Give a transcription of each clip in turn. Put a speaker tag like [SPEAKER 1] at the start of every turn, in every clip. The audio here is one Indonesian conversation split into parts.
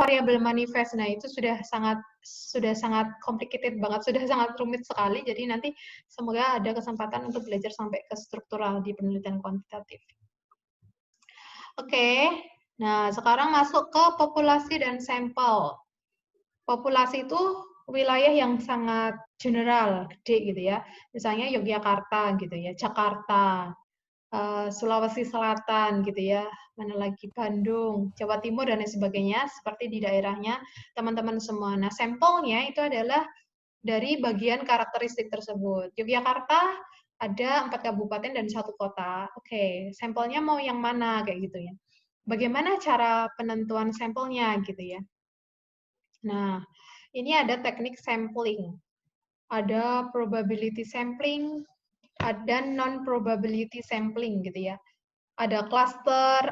[SPEAKER 1] variabel manifest. Nah, itu sudah sangat complicated banget, sudah sangat rumit sekali. Jadi nanti semoga ada kesempatan untuk belajar sampai ke struktural di penelitian kuantitatif. Oke, nah sekarang masuk ke populasi dan sampel. Populasi itu wilayah yang sangat general, gede gitu ya. Misalnya Yogyakarta gitu ya, Jakarta, Sulawesi Selatan gitu ya, mana lagi Bandung, Jawa Timur dan lain sebagainya, seperti di daerahnya teman-teman semua. Nah, sampelnya itu adalah dari bagian karakteristik tersebut. Yogyakarta ada 4 kabupaten dan 1 kota. Oke, sampelnya mau yang mana kayak gitu ya. Bagaimana cara penentuan sampelnya gitu ya. Nah, ini ada teknik sampling. Ada probability sampling, ada non-probability sampling gitu ya. Ada cluster,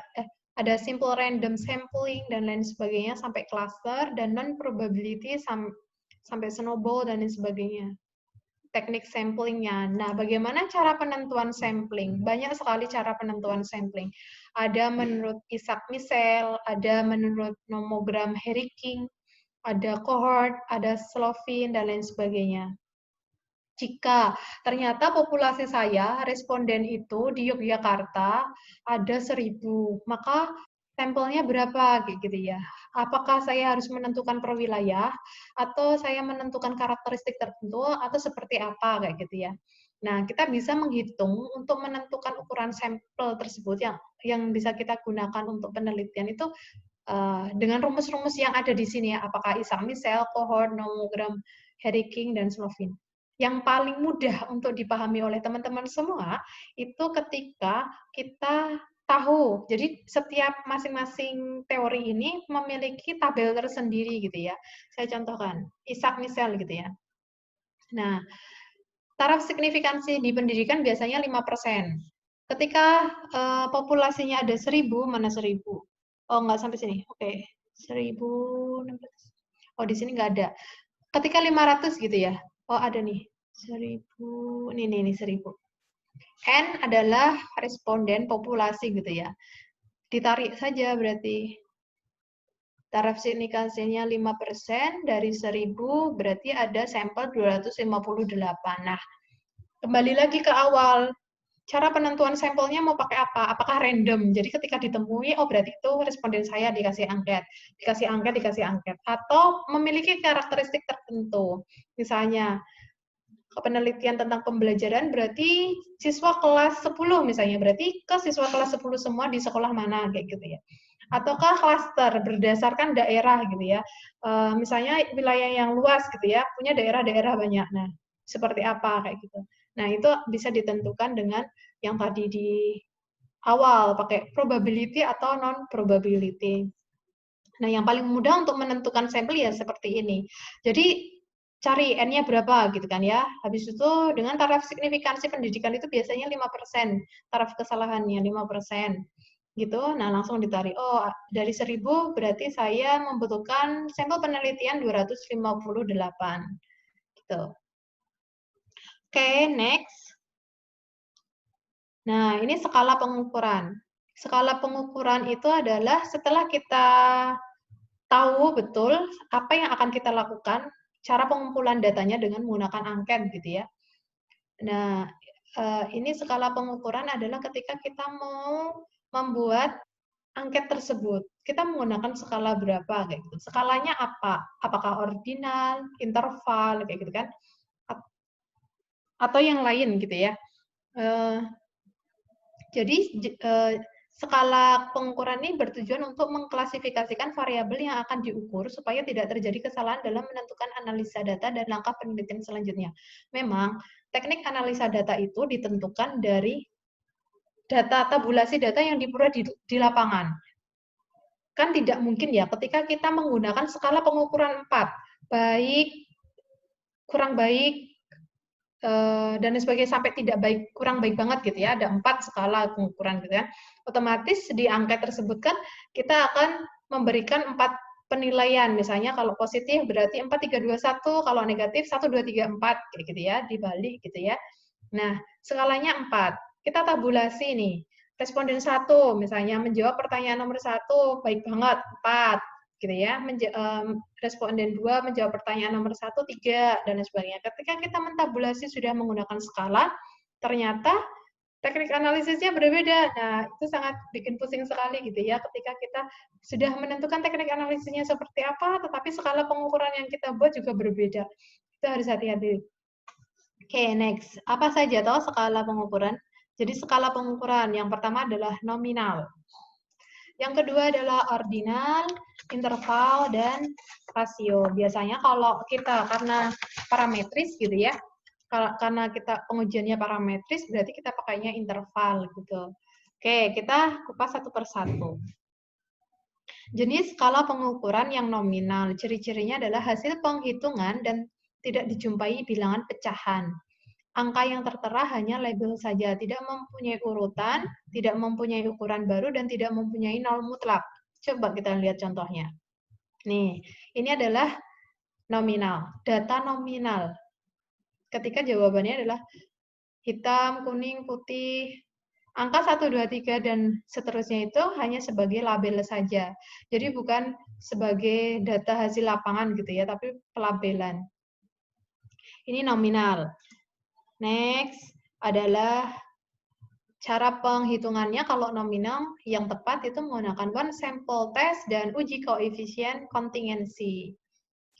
[SPEAKER 1] ada simple random sampling, dan lain sebagainya sampai cluster, dan non-probability sampai snowball, dan lain sebagainya. Teknik samplingnya. Nah, bagaimana cara penentuan sampling? Banyak sekali cara penentuan sampling. Ada menurut Isaac-Misel, ada menurut nomogram Heriking, ada cohort, ada Slovin, dan lain sebagainya. Jika ternyata populasi saya, responden itu di Yogyakarta ada 1.000, maka sampelnya berapa gitu ya. Apakah saya harus menentukan per wilayah, atau saya menentukan karakteristik tertentu, atau seperti apa kayak gitu ya. Nah, kita bisa menghitung untuk menentukan ukuran sampel tersebut yang bisa kita gunakan untuk penelitian itu dengan rumus-rumus yang ada di sini ya, apakah Isaac-Misel, cohort, nomogram Heriking, dan Slovin. Yang paling mudah untuk dipahami oleh teman-teman semua itu ketika kita tahu. Jadi setiap masing-masing teori ini memiliki tabel tersendiri gitu ya. Saya contohkan, Isaac-Misel gitu ya. Nah, taraf signifikansi di pendidikan biasanya 5%. Ketika populasinya ada 1.000, mana 1.000? Oh, nggak sampai sini. Oke, 1.016. Oh, di sini nggak ada. Ketika 500 gitu ya. Oh, ada nih. 1.000. Ini 1.000. N adalah responden populasi gitu ya. Ditarik saja berarti. Taraf signifikansinya 5% dari 1.000, berarti ada sampel 258. Nah, kembali lagi ke awal. Cara penentuan sampelnya mau pakai apa? Apakah random? Jadi ketika ditemui, oh berarti itu responden saya dikasih angket. Dikasih angket. Atau memiliki karakteristik tertentu. Misalnya, penelitian tentang pembelajaran berarti siswa kelas 10 misalnya. Berarti ke siswa kelas 10 semua di sekolah mana, kayak gitu ya. Ataukah klaster berdasarkan daerah gitu ya. Misalnya wilayah yang luas gitu ya, punya daerah-daerah banyak. Nah, seperti apa kayak gitu. Nah, itu bisa ditentukan dengan yang tadi di awal, pakai probability atau non-probability. Nah, yang paling mudah untuk menentukan sampel ya seperti ini. Jadi, cari N-nya berapa gitu kan ya. Habis itu dengan taraf signifikansi pendidikan itu biasanya 5%, taraf kesalahannya 5%. Gitu, nah langsung ditarik. Oh, dari 1.000 berarti saya membutuhkan sampel penelitian 258. Gitu. Oke, next. Nah, ini skala pengukuran. Skala pengukuran itu adalah setelah kita tahu betul apa yang akan kita lakukan, cara pengumpulan datanya dengan menggunakan angket gitu ya. Nah, ini skala pengukuran adalah ketika kita mau membuat angket tersebut. Kita menggunakan skala berapa kayak gitu. Skalanya apa? Apakah ordinal, interval kayak gitu kan? Atau yang lain gitu ya. Jadi skala pengukuran ini bertujuan untuk mengklasifikasikan variabel yang akan diukur supaya tidak terjadi kesalahan dalam menentukan analisa data dan langkah penelitian selanjutnya. Memang teknik analisa data itu ditentukan dari data tabulasi data yang diperoleh di lapangan. Kan tidak mungkin ya ketika kita menggunakan skala pengukuran 4, baik, kurang baik, dan sebagainya sampai tidak baik, kurang baik banget gitu ya, ada 4 skala pengukuran gitu ya. Otomatis di angka tersebut kan kita akan memberikan 4 penilaian, misalnya kalau positif berarti 4, 3, 2, 1, kalau negatif 1, 2, 3, 4, kayak gitu ya, dibalik gitu ya. Nah, skalanya 4, kita tabulasi nih. Responden 1 misalnya menjawab pertanyaan nomor 1 baik banget 4 gitu ya. Responden 2 menjawab pertanyaan nomor 1, 3, dan lain sebagainya. Ketika kita mentabulasi sudah menggunakan skala, ternyata teknik analisisnya berbeda. Nah, itu sangat bikin pusing sekali gitu ya, ketika kita sudah menentukan teknik analisisnya seperti apa, tetapi skala pengukuran yang kita buat juga berbeda. Itu harus hati-hati. Oke, next. Apa saja toh skala pengukuran? Jadi skala pengukuran yang pertama adalah nominal. Yang kedua adalah ordinal, interval, dan rasio. Biasanya kalau kita karena parametris gitu ya, karena kita pengujiannya parametris, berarti kita pakainya interval gitu. Oke, kita kupas satu persatu. Jenis skala pengukuran yang nominal, ciri-cirinya adalah hasil penghitungan dan tidak dijumpai bilangan pecahan. Angka yang tertera hanya label saja, tidak mempunyai urutan, tidak mempunyai ukuran baru, dan tidak mempunyai nol mutlak. Coba kita lihat contohnya. Nih, ini adalah nominal, data nominal. Ketika jawabannya adalah hitam, kuning, putih, angka 1, 2, 3, dan seterusnya itu hanya sebagai label saja. Jadi bukan sebagai data hasil lapangan gitu ya, tapi pelabelan. Ini nominal. Next adalah cara penghitungannya. Kalau nominal yang tepat itu menggunakan one sample test dan uji koefisien kontingensi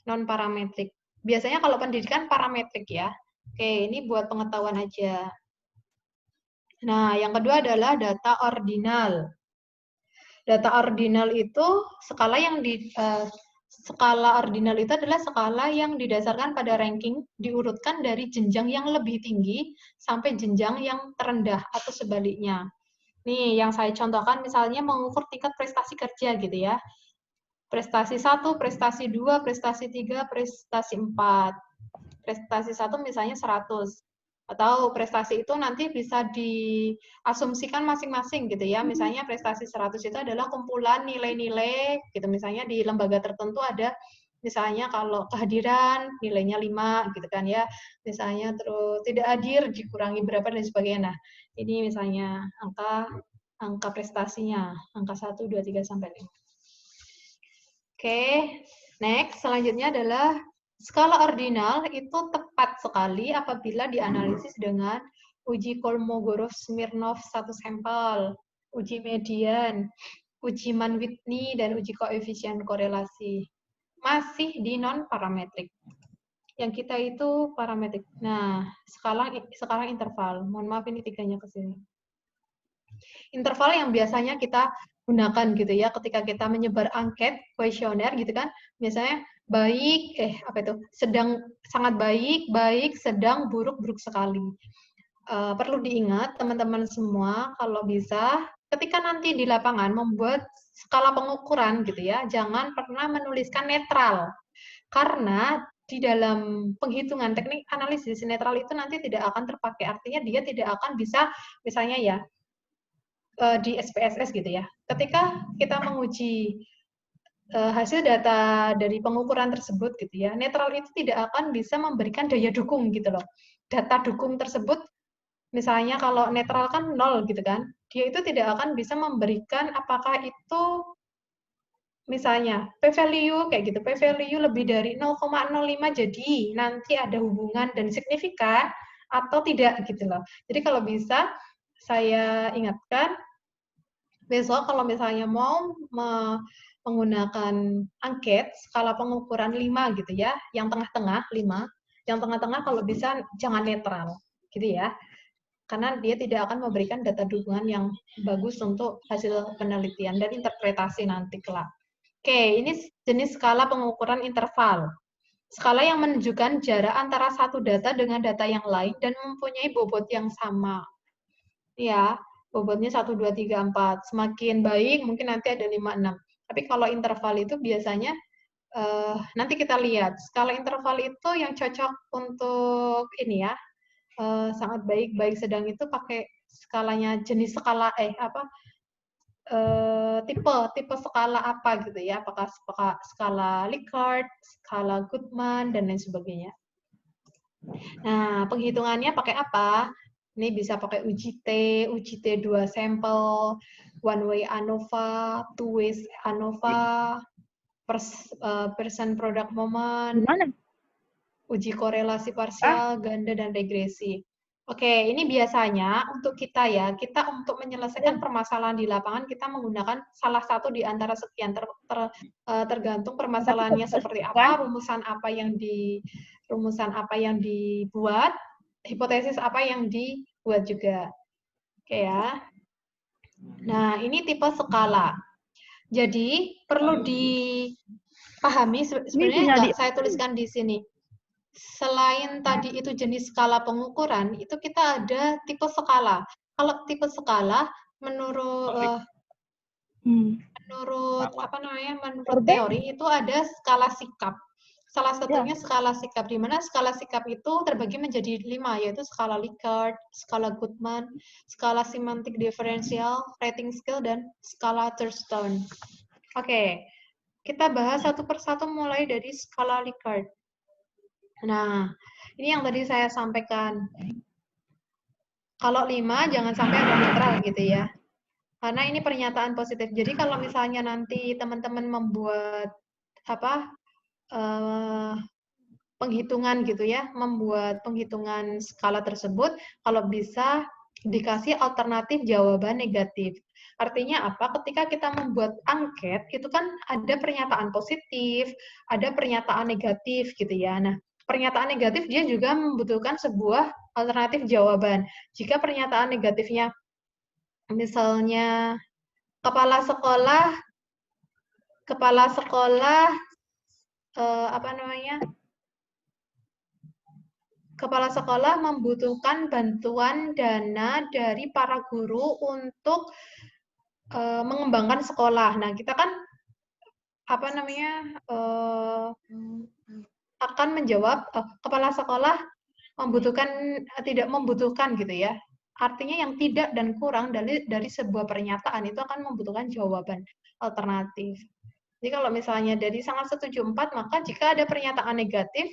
[SPEAKER 1] non parametrik. Biasanya kalau pendidikan parametrik ya. Oke, ini buat pengetahuan aja. Nah, yang kedua adalah data ordinal. Data ordinal itu skala yang skala ordinal itu adalah skala yang didasarkan pada ranking, diurutkan dari jenjang yang lebih tinggi sampai jenjang yang terendah atau sebaliknya. Nih, yang saya contohkan misalnya mengukur tingkat prestasi kerja gitu ya. Prestasi 1, prestasi 2, prestasi 3, prestasi 4. Prestasi 1 misalnya 100. Atau prestasi itu nanti bisa diasumsikan masing-masing gitu ya. Misalnya prestasi 100 itu adalah kumpulan nilai-nilai gitu. Misalnya di lembaga tertentu ada misalnya kalau kehadiran nilainya 5 gitu kan ya. Misalnya terus tidak hadir dikurangi berapa dan sebagainya. Nah, ini misalnya angka prestasinya, angka 1, 2, 3 sampai 5. Oke, next selanjutnya adalah skala ordinal itu tepat sekali apabila dianalisis dengan uji Kolmogorov-Smirnov satu sampel, uji median, uji Mann-Whitney, dan uji koefisien korelasi. Masih di non-parametrik. Yang kita itu parametrik. Nah, sekarang interval. Mohon maaf ini tiganya ke sini. Interval yang biasanya kita gunakan gitu ya ketika kita menyebar angket, kuesioner gitu kan. Misalnya baik, sedang, sangat baik, baik, sedang, buruk, buruk sekali. Perlu diingat teman-teman semua kalau bisa ketika nanti di lapangan membuat skala pengukuran gitu ya, jangan pernah menuliskan netral. Karena di dalam penghitungan teknik analisis netral itu nanti tidak akan terpakai, artinya dia tidak akan bisa misalnya ya di SPSS gitu ya. Ketika kita menguji hasil data dari pengukuran tersebut gitu ya, netral itu tidak akan bisa memberikan daya dukung gitu loh. Data dukung tersebut misalnya kalau netral kan 0 gitu kan, dia itu tidak akan bisa memberikan apakah itu misalnya p-value kayak gitu, p-value lebih dari 0,05 jadi nanti ada hubungan dan signifikan atau tidak gitu loh. Jadi kalau bisa saya ingatkan besok kalau misalnya mau menggunakan angket skala pengukuran 5 gitu ya, yang tengah-tengah 5, yang tengah-tengah kalau bisa jangan netral gitu ya. Karena dia tidak akan memberikan data dukungan yang bagus untuk hasil penelitian dan interpretasi nanti kelak. Oke, ini jenis skala pengukuran interval. Skala yang menunjukkan jarak antara satu data dengan data yang lain dan mempunyai bobot yang sama. Ya, bobotnya 1, 2, 3, 4. Semakin baik, mungkin nanti ada 5, 6. Tapi kalau interval itu biasanya, nanti kita lihat. Skala interval itu yang cocok untuk ini ya, sangat baik, baik sedang itu pakai skalanya jenis skala tipe skala apa gitu ya, apakah skala Likert, skala Goodman, dan lain sebagainya. Nah, penghitungannya pakai apa? Ini bisa pakai uji T 2 sampel, one way ANOVA, two ways ANOVA, persen product moment,
[SPEAKER 2] Gimana?
[SPEAKER 1] uji korelasi parsial, ganda, dan regresi. Oke, ini biasanya untuk kita ya, kita untuk menyelesaikan permasalahan di lapangan, kita menggunakan salah satu di antara sekian, tergantung permasalahannya seperti apa, rumusan apa yang dibuat, hipotesis apa yang dibuat juga. Oke ya. Nah, ini tipe skala. Jadi, perlu dipahami, sebenarnya nggak saya tuliskan di sini. Selain tadi itu jenis skala pengukuran, itu kita ada tipe skala. Kalau tipe skala, menurut teori itu ada skala sikap. Salah satunya skala sikap, di mana skala sikap itu terbagi menjadi 5, yaitu skala Likert, skala Goodman, skala semantik diferensial, rating scale, dan skala Thurston. Oke, kita bahas satu persatu mulai dari skala Likert. Nah, ini yang tadi saya sampaikan. Kalau 5, jangan sampai ada netral gitu ya. Karena ini pernyataan positif. Jadi kalau misalnya nanti teman-teman membuat penghitungan gitu ya, membuat penghitungan skala tersebut, kalau bisa dikasih alternatif jawaban negatif. Artinya apa? Ketika kita membuat angket, itu kan ada pernyataan positif, ada pernyataan negatif gitu ya. Nah, pernyataan negatif dia juga membutuhkan sebuah alternatif jawaban. Jika pernyataan negatifnya misalnya kepala sekolah kepala sekolah membutuhkan bantuan dana dari para guru untuk mengembangkan sekolah. Nah, kita kan akan menjawab kepala sekolah tidak membutuhkan gitu ya. Artinya yang tidak dan kurang dari sebuah pernyataan itu akan membutuhkan jawaban alternatif. Jadi kalau misalnya dari sangat setuju 4, maka jika ada pernyataan negatif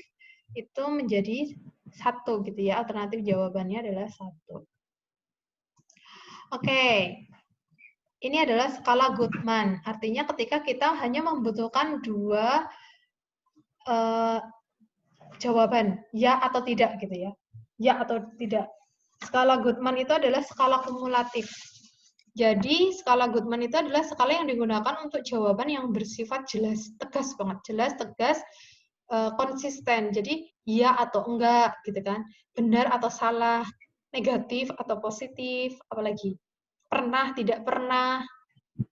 [SPEAKER 1] itu menjadi 1 gitu ya. Alternatif jawabannya adalah 1. Oke. Ini adalah skala Goodman. Artinya ketika kita hanya membutuhkan 2 jawaban, ya atau tidak gitu ya. Ya atau tidak. Skala Goodman itu adalah skala kumulatif. Jadi, skala Goodman itu adalah skala yang digunakan untuk jawaban yang bersifat jelas, tegas banget, jelas, tegas, konsisten. Jadi, ya atau enggak gitu kan. Benar atau salah, negatif atau positif, apalagi pernah, tidak pernah,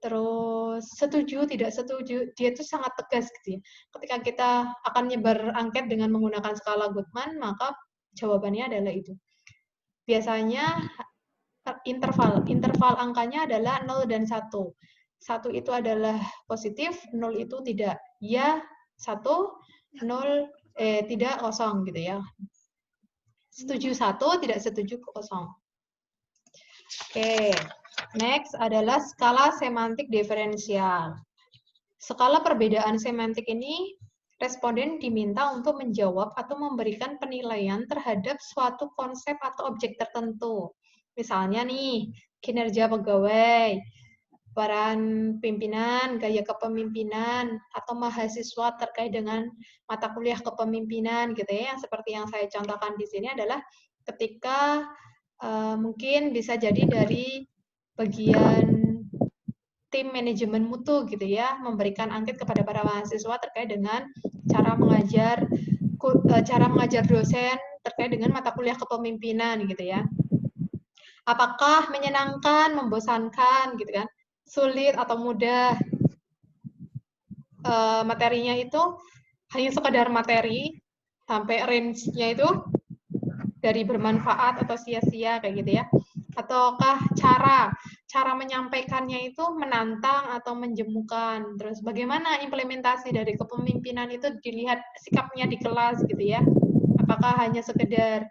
[SPEAKER 1] terus setuju, tidak setuju, dia itu sangat tegas gitu ya. Ketika kita akan nyebar angket dengan menggunakan skala Goodman, maka jawabannya adalah itu. Biasanya interval angkanya adalah 0 dan 1. 1 itu adalah positif, 0 itu tidak. Ya, 1, 0, tidak, kosong gitu ya. Setuju 1, tidak setuju, kosong. Oke. Next adalah skala semantik diferensial. Skala perbedaan semantik ini, responden diminta untuk menjawab atau memberikan penilaian terhadap suatu konsep atau objek tertentu. Misalnya nih, kinerja pegawai, peran pimpinan, gaya kepemimpinan, atau mahasiswa terkait dengan mata kuliah kepemimpinan gitu ya. Yang seperti yang saya contohkan di sini adalah ketika mungkin bisa jadi dari bagian tim manajemen mutu gitu ya, memberikan angket kepada para mahasiswa terkait dengan cara mengajar dosen terkait dengan mata kuliah kepemimpinan gitu ya. Apakah menyenangkan, membosankan gitu kan, sulit atau mudah, materinya itu hanya sekedar materi, sampai range-nya itu dari bermanfaat atau sia-sia kayak gitu ya. Ataukah cara menyampaikannya itu menantang atau menjemukan. Terus bagaimana implementasi dari kepemimpinan itu dilihat sikapnya di kelas gitu ya. Apakah hanya sekedar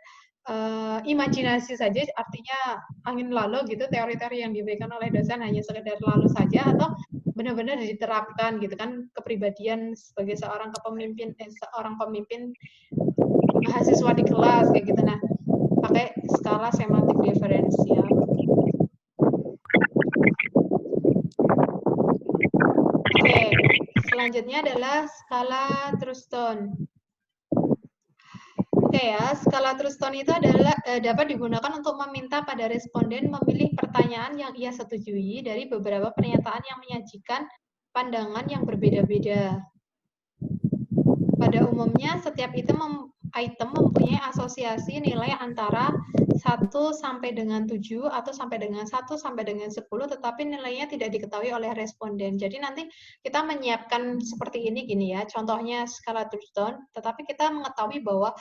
[SPEAKER 1] imajinasi saja, artinya angin lalu gitu, teori-teori yang diberikan oleh dosen hanya sekedar lalu saja, atau benar-benar diterapkan gitu kan kepribadian sebagai seorang pemimpin mahasiswa di kelas kayak gitu. Nah, pakai skala semantik diferensial. Oke, Selanjutnya adalah skala Truston. Oke ya, skala Truston itu adalah dapat digunakan untuk meminta pada responden memilih pertanyaan yang ia setujui dari beberapa pernyataan yang menyajikan pandangan yang berbeda-beda. Pada umumnya, setiap item mempunyai asosiasi nilai antara 1 sampai dengan 7 atau sampai dengan 1 sampai dengan 10, tetapi nilainya tidak diketahui oleh responden. Jadi nanti kita menyiapkan seperti ini gini ya, contohnya skala Truston, tetapi kita mengetahui bahwa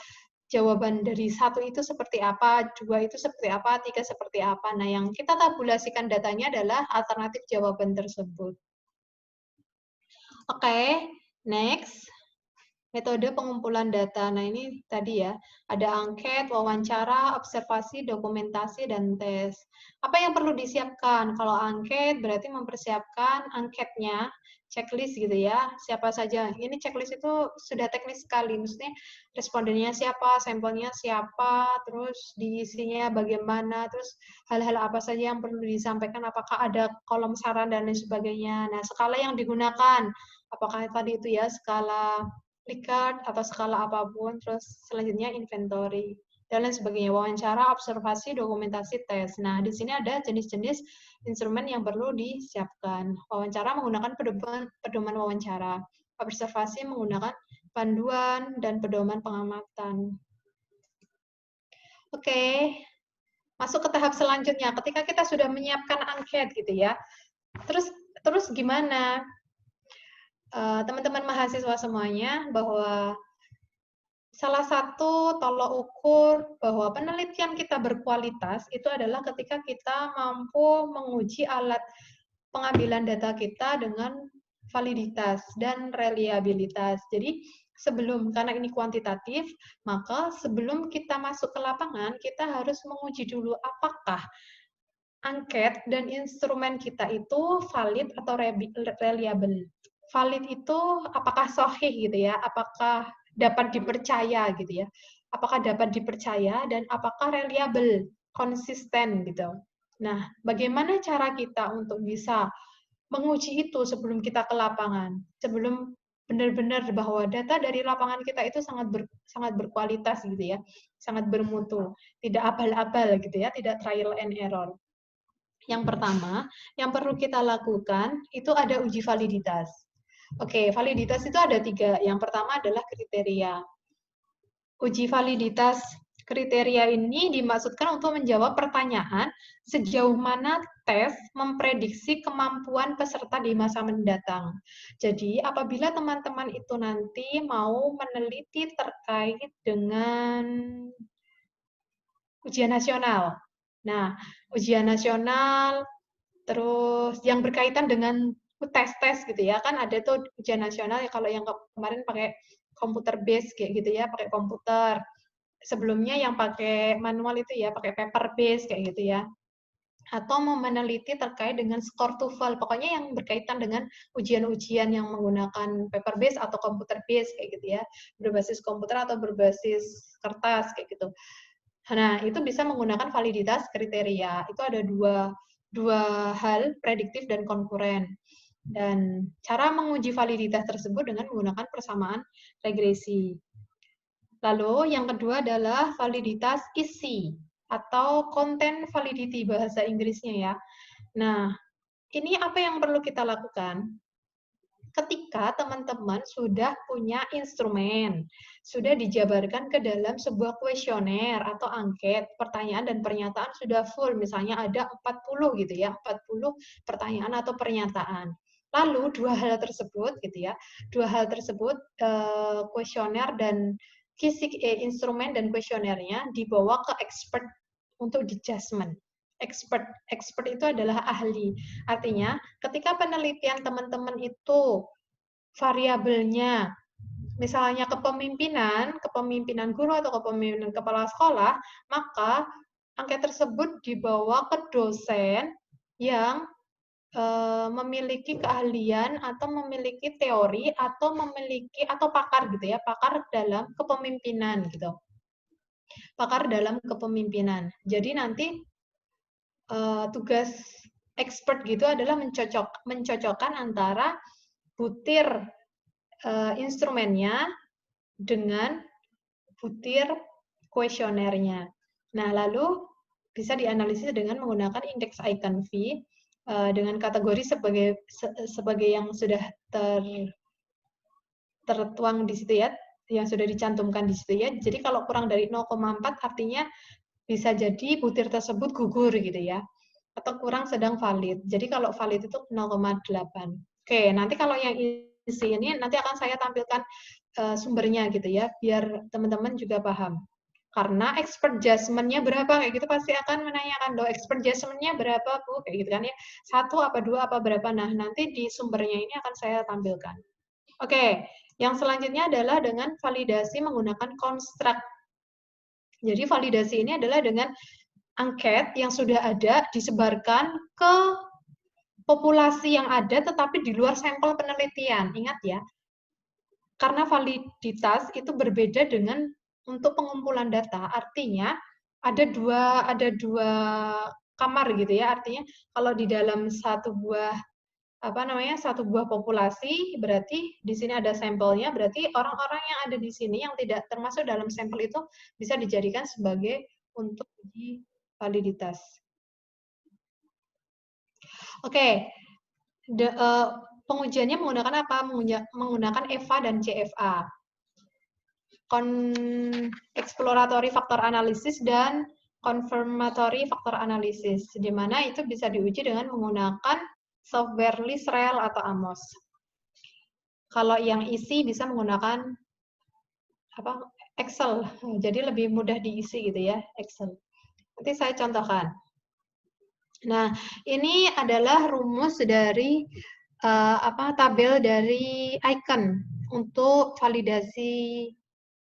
[SPEAKER 1] jawaban dari 1 itu seperti apa, 2 itu seperti apa, 3 seperti apa. Nah, yang kita tabulasikan datanya adalah alternatif jawaban tersebut. Oke, next. Metode pengumpulan data. Nah, ini tadi ya, ada angket, wawancara, observasi, dokumentasi, dan tes. Apa yang perlu disiapkan? Kalau angket berarti mempersiapkan anketnya, checklist gitu ya, siapa saja. Ini checklist itu sudah teknis sekali, maksudnya respondennya siapa, sampelnya siapa, terus diisinya bagaimana, terus hal-hal apa saja yang perlu disampaikan, apakah ada kolom saran dan lain sebagainya. Nah, skala yang digunakan, apakah tadi itu ya skala Likert atau skala apapun, terus selanjutnya inventory dan lain sebagainya, wawancara, observasi, dokumentasi, tes. Nah, di sini ada jenis-jenis instrumen yang perlu disiapkan. Wawancara menggunakan pedoman wawancara, observasi menggunakan panduan dan pedoman pengamatan. Oke, masuk ke tahap selanjutnya. Ketika kita sudah menyiapkan angket gitu ya, terus gimana? Teman-teman mahasiswa semuanya, bahwa salah satu tolok ukur bahwa penelitian kita berkualitas itu adalah ketika kita mampu menguji alat pengambilan data kita dengan validitas dan reliabilitas. Jadi karena ini kuantitatif, maka sebelum kita masuk ke lapangan, kita harus menguji dulu apakah angket dan instrumen kita itu valid atau reliable. Valid itu apakah sahih gitu ya, apakah dapat dipercaya gitu ya, apakah dapat dipercaya dan apakah reliable, konsisten gitu. Nah, bagaimana cara kita untuk bisa menguji itu sebelum kita ke lapangan, sebelum benar-benar bahwa data dari lapangan kita itu sangat berkualitas gitu ya, sangat bermutu, tidak abal-abal gitu ya, tidak trial and error. Yang pertama, yang perlu kita lakukan itu ada uji validitas. Oke, validitas itu ada 3. Yang pertama adalah kriteria. Uji validitas kriteria ini dimaksudkan untuk menjawab pertanyaan sejauh mana tes memprediksi kemampuan peserta di masa mendatang. Jadi, apabila teman-teman itu nanti mau meneliti terkait dengan ujian nasional. Nah, ujian nasional, terus yang berkaitan dengan tes-tes gitu ya, kan ada tuh ujian nasional ya, kalau yang kemarin pakai komputer base kayak gitu ya, pakai komputer. Sebelumnya yang pakai manual itu ya, pakai paper base kayak gitu ya. Atau mau meneliti terkait dengan skor TOEFL, pokoknya yang berkaitan dengan ujian-ujian yang menggunakan paper base atau komputer base kayak gitu ya, berbasis komputer atau berbasis kertas kayak gitu. Nah, itu bisa menggunakan validitas kriteria. Itu ada dua hal, prediktif dan konkuren. Dan cara menguji validitas tersebut dengan menggunakan persamaan regresi. Lalu yang kedua adalah validitas isi atau content validity bahasa Inggrisnya ya. Nah, ini apa yang perlu kita lakukan? Ketika teman-teman sudah punya instrumen, sudah dijabarkan ke dalam sebuah kuesioner atau angket, pertanyaan dan pernyataan sudah full, misalnya ada 40 gitu ya, 40 pertanyaan atau pernyataan. Lalu dua hal tersebut gitu ya, kuesioner dan instrumen dan kuesionernya dibawa ke expert untuk di judgment. Expert itu adalah ahli. Artinya, ketika penelitian teman-teman itu variabelnya, misalnya kepemimpinan guru atau kepemimpinan kepala sekolah, maka angket tersebut dibawa ke dosen yang memiliki keahlian atau memiliki teori atau pakar gitu ya, pakar dalam kepemimpinan gitu. Pakar dalam kepemimpinan. Jadi nanti tugas expert gitu adalah mencocokkan antara butir instrumennya dengan butir kuesionernya. Nah, lalu bisa dianalisis dengan menggunakan indeks icon V dengan kategori sebagai yang sudah tertuang di situ ya, yang sudah dicantumkan di situ ya. Jadi kalau kurang dari 0,4 artinya bisa jadi butir tersebut gugur gitu ya, atau kurang sedang valid. Jadi kalau valid itu 0,8. Oke, nanti kalau yang isi ini nanti akan saya tampilkan sumbernya gitu ya, biar teman-teman juga paham. Karena expert judgment-nya berapa kayak gitu pasti akan menanyakan, loh expert judgment-nya berapa Bu? Kayak gitu kan ya. 1 apa 2 apa berapa? Nah, nanti di sumbernya ini akan saya tampilkan. Oke, yang selanjutnya adalah dengan validasi menggunakan construct. Jadi validasi ini adalah dengan angket yang sudah ada disebarkan ke populasi yang ada tetapi di luar sampel penelitian. Ingat ya, karena validitas itu berbeda dengan untuk pengumpulan data. Artinya ada dua kamar gitu ya. Artinya kalau di dalam satu buah populasi, berarti di sini ada sampelnya, berarti orang-orang yang ada di sini yang tidak termasuk dalam sampel itu bisa dijadikan sebagai untuk uji validitas. Oke, pengujiannya menggunakan apa? Menggunakan EVA dan CFA. Exploratory factor analysis dan confirmatory factor analysis, di mana itu bisa diuji dengan menggunakan software LISREL atau AMOS. Kalau yang isi bisa menggunakan Excel, jadi lebih mudah diisi gitu ya, Excel. Nanti saya contohkan. Nah, ini adalah rumus dari tabel dari icon untuk validasi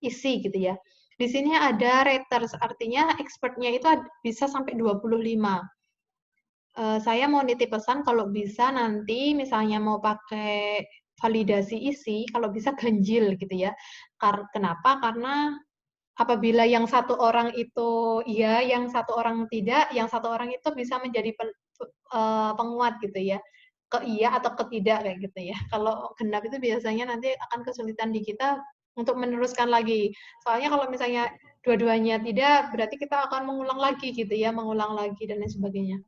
[SPEAKER 1] isi gitu ya. Di sini ada raters, artinya expertnya itu bisa sampai 25. Saya mau nitip pesan kalau bisa nanti misalnya mau pakai validasi isi, kalau bisa ganjil gitu ya. Kenapa? Karena apabila yang satu orang itu iya, yang satu orang tidak, yang satu orang itu bisa menjadi penguat gitu ya. Ke iya atau ke tidak kayak gitu ya. Kalau genap itu biasanya nanti akan kesulitan di kita untuk meneruskan lagi. Soalnya kalau misalnya dua-duanya tidak, berarti kita akan mengulang lagi gitu ya, mengulang lagi dan lain sebagainya.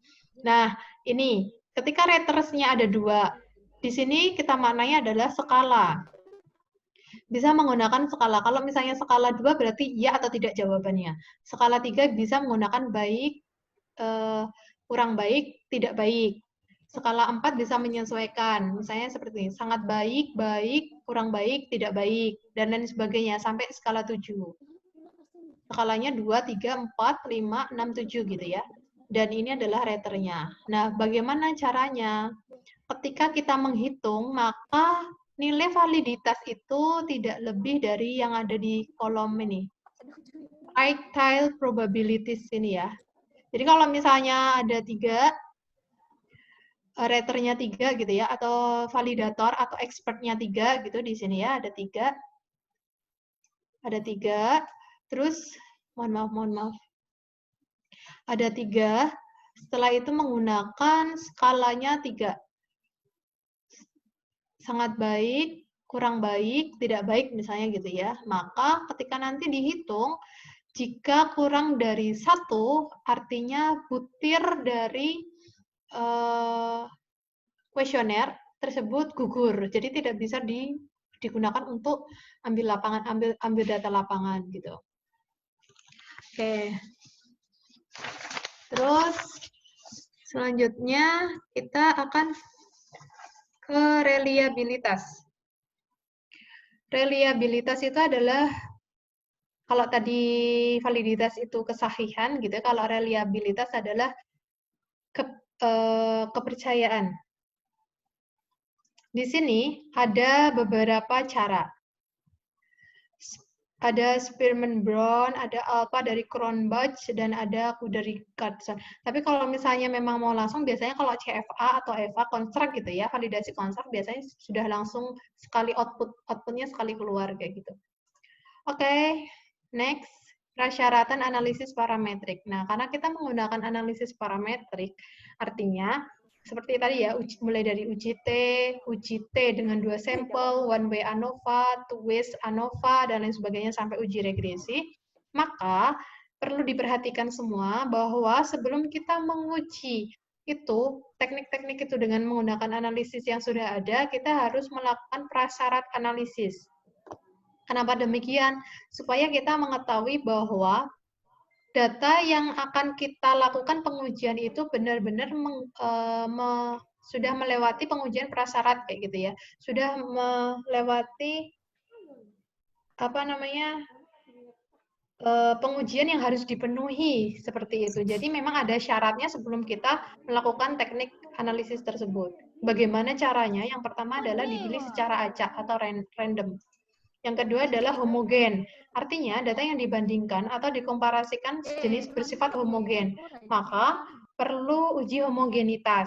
[SPEAKER 1] Nah, ini ketika ratersnya ada 2, di sini kita maknanya adalah skala. Bisa menggunakan skala. Kalau misalnya skala 2 berarti ya atau tidak jawabannya. Skala 3 bisa menggunakan baik, kurang baik, tidak baik. Skala 4 bisa menyesuaikan. Misalnya seperti ini, sangat baik, baik, kurang baik, tidak baik, dan lain sebagainya, sampai skala 7. Skalanya 2, 3, 4, 5, 6, 7 gitu ya. Dan ini adalah raternya. Nah, bagaimana caranya? Ketika kita menghitung, maka nilai validitas itu tidak lebih dari yang ada di kolom ini. Tile probabilities ini ya. Jadi kalau misalnya ada 3, raternya 3 gitu ya, atau validator atau expertnya 3 gitu di sini ya, ada 3. Ada 3, terus mohon maaf. Ada 3, setelah itu menggunakan skalanya 3. Sangat baik, kurang baik, tidak baik misalnya gitu ya. Maka ketika nanti dihitung, jika kurang dari 1, artinya butir dari kuesioner tersebut gugur. Jadi tidak bisa digunakan untuk ambil data lapangan gitu. Oke. Terus selanjutnya kita akan ke reliabilitas. Reliabilitas itu adalah, kalau tadi validitas itu kesahihan gitu, kalau reliabilitas adalah kepercayaan. Di sini ada beberapa cara. Ada Spearman Brown, ada Alpha dari Cronbach, dan ada Aku dari Richardson. Tapi kalau misalnya memang mau langsung, biasanya kalau CFA atau EVA construct gitu ya, validasi construct biasanya sudah langsung sekali outputnya sekali keluar kayak gitu. Oke, next, prasyaratan analisis parametrik. Nah, karena kita menggunakan analisis parametrik, artinya seperti tadi ya, mulai dari uji T dengan 2 sampel, one way ANOVA, two ways ANOVA, dan lain sebagainya sampai uji regresi, maka perlu diperhatikan semua bahwa sebelum kita menguji itu, teknik-teknik itu dengan menggunakan analisis yang sudah ada, kita harus melakukan prasyarat analisis. Kenapa demikian? Supaya kita mengetahui bahwa data yang akan kita lakukan pengujian itu benar-benar sudah melewati pengujian prasyarat kayak gitu ya, sudah melewati pengujian yang harus dipenuhi seperti itu. Jadi memang ada syaratnya sebelum kita melakukan teknik analisis tersebut. Bagaimana caranya? Yang pertama adalah dipilih secara acak atau random. Yang kedua adalah homogen. Artinya, data yang dibandingkan atau dikomparasikan jenis bersifat homogen. Maka, perlu uji homogenitas.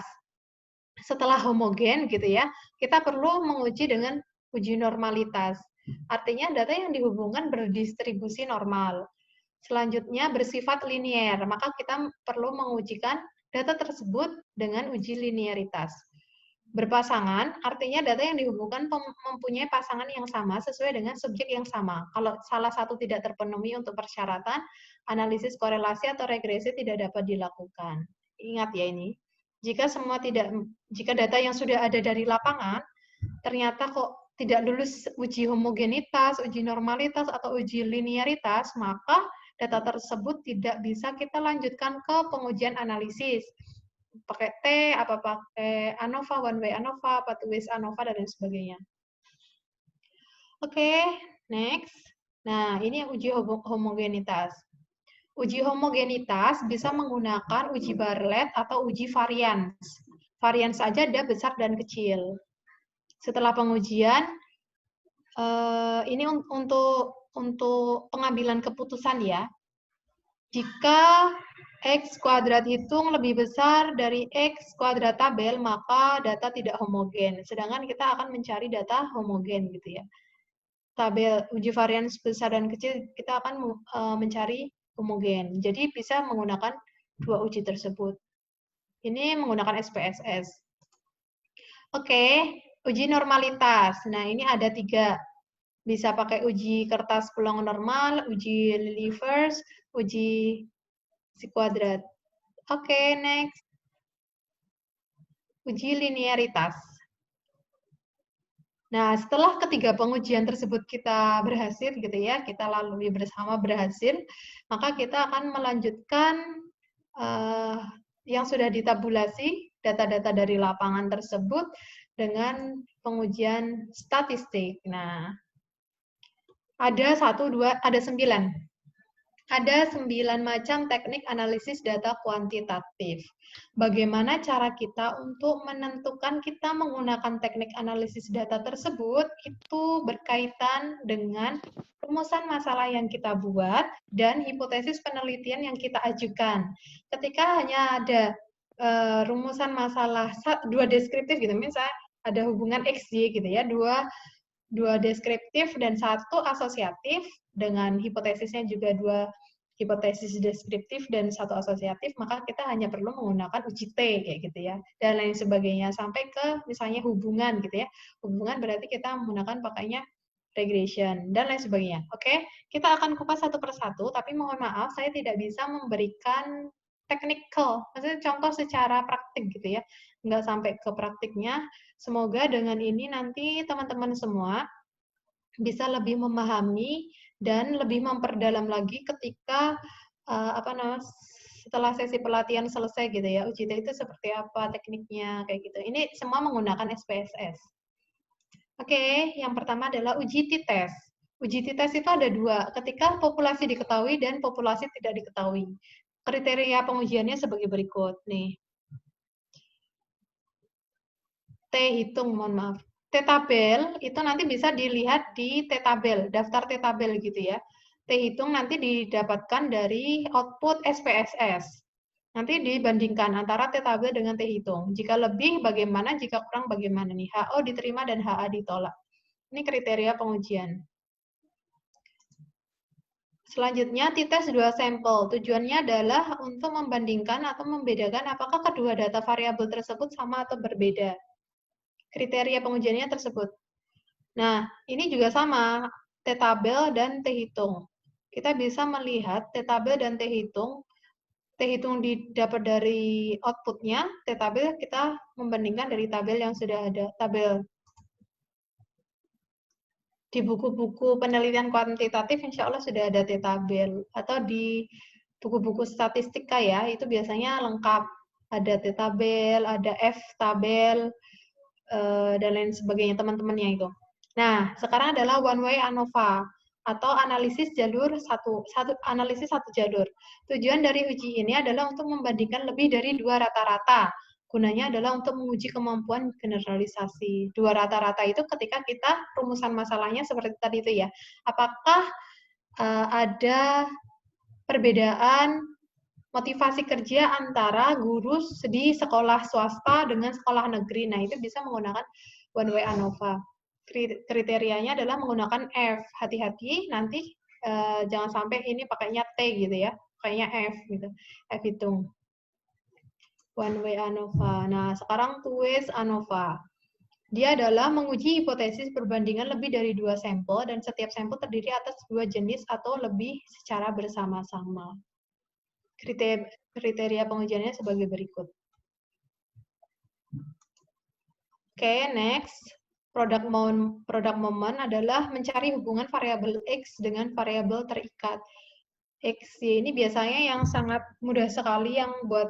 [SPEAKER 1] Setelah homogen, gitu ya, kita perlu menguji dengan uji normalitas. Artinya, data yang dihubungkan berdistribusi normal. Selanjutnya, bersifat linier. Maka, kita perlu mengujikan data tersebut dengan uji linearitas. Berpasangan, artinya data yang dihubungkan mempunyai pasangan yang sama sesuai dengan subjek yang sama. Kalau salah satu tidak terpenuhi untuk persyaratan, analisis korelasi atau regresi tidak dapat dilakukan. Ingat ya ini. Jika data yang sudah ada dari lapangan, ternyata kok tidak lulus uji homogenitas, uji normalitas, atau uji linearitas, maka data tersebut tidak bisa kita lanjutkan ke pengujian analisis. Pakai T, apa pakai ANOVA, one way ANOVA, apa two ways ANOVA, dan lain sebagainya. Oke, next. Nah, ini yang uji homogenitas. Uji homogenitas bisa menggunakan uji Bartlett atau uji varians. Varians saja ada besar dan kecil. Setelah pengujian, ini untuk pengambilan keputusan ya. Jika X kuadrat hitung lebih besar dari X kuadrat tabel, maka data tidak homogen. Sedangkan kita akan mencari data homogen gitu ya. Tabel uji varians besar dan kecil, kita akan mencari homogen. Jadi bisa menggunakan dua uji tersebut. Ini menggunakan SPSS. Oke, uji normalitas. Nah, ini ada 3. Bisa pakai uji kertas pulang normal, uji Lilliefors, uji si kuadrat. Oke, next. Uji linearitas. Nah, setelah ketiga pengujian tersebut kita berhasil gitu ya, kita lalui bersama berhasil, maka kita akan melanjutkan yang sudah ditabulasi, data-data dari lapangan tersebut dengan pengujian statistik. Nah, ada 9. Ada 9 macam teknik analisis data kuantitatif. Bagaimana cara kita untuk menentukan kita menggunakan teknik analisis data tersebut, itu berkaitan dengan rumusan masalah yang kita buat dan hipotesis penelitian yang kita ajukan. Ketika hanya ada rumusan masalah 2 deskriptif gitu, misalnya ada hubungan XY gitu ya, 2 deskriptif dan 1 asosiatif, dengan hipotesisnya juga 2 hipotesis deskriptif dan 1 asosiatif, maka kita hanya perlu menggunakan uji T kayak gitu ya, dan lain sebagainya sampai ke misalnya hubungan gitu ya. Hubungan berarti kita menggunakan pakainya regression dan lain sebagainya. Oke, kita akan kupas satu persatu, tapi mohon maaf saya tidak bisa memberikan technical, maksudnya contoh secara praktik gitu ya, nggak sampai ke praktiknya. Semoga dengan ini nanti teman-teman semua bisa lebih memahami dan lebih memperdalam lagi ketika setelah sesi pelatihan selesai gitu ya, uji T itu seperti apa tekniknya kayak gitu. Ini semua menggunakan SPSS. Oke, yang pertama adalah uji t-test. Uji t-test itu ada 2, ketika populasi diketahui dan populasi tidak diketahui. Kriteria pengujiannya sebagai berikut nih. T hitung, mohon maaf. T-tabel itu nanti bisa dilihat di T-tabel, daftar T-tabel gitu ya. T-hitung nanti didapatkan dari output SPSS. Nanti dibandingkan antara T-tabel dengan T-hitung. Jika lebih bagaimana, jika kurang bagaimana nih. HO diterima dan HA ditolak. Ini kriteria pengujian. Selanjutnya, t-test 2 sampel. Tujuannya adalah untuk membandingkan atau membedakan apakah kedua data variabel tersebut sama atau berbeda. Kriteria pengujiannya tersebut. Nah, ini juga sama, t-tabel dan t-hitung. Kita bisa melihat t-tabel dan t-hitung. T-hitung didapat dari outputnya, t-tabel kita membandingkan dari tabel yang sudah ada. Tabel di buku-buku penelitian kuantitatif insya Allah sudah ada T-tabel, atau di buku-buku statistika ya, itu biasanya lengkap, ada T-tabel, ada F-tabel, dan lain sebagainya teman-temannya itu. Nah, sekarang adalah one way ANOVA atau analisis analisis satu jalur. Tujuan dari uji ini adalah untuk membandingkan lebih dari 2 rata-rata. Gunanya adalah untuk menguji kemampuan generalisasi. 2 rata-rata itu ketika kita rumusan masalahnya seperti tadi itu ya. Apakah ada perbedaan motivasi kerja antara guru di sekolah swasta dengan sekolah negeri. Nah, itu bisa menggunakan one way ANOVA. Kriterianya adalah menggunakan F. Hati-hati nanti jangan sampai ini pakainya T gitu ya. Pakainya F gitu. F hitung. One way ANOVA. Nah, sekarang two ways ANOVA. Dia adalah menguji hipotesis perbandingan lebih dari 2 sampel dan setiap sampel terdiri atas 2 jenis atau lebih secara bersama-sama. Kriteria pengujiannya sebagai berikut. Oke, next. Product moment adalah mencari hubungan variabel X dengan variabel terikat. X, Y ini biasanya yang sangat mudah sekali yang buat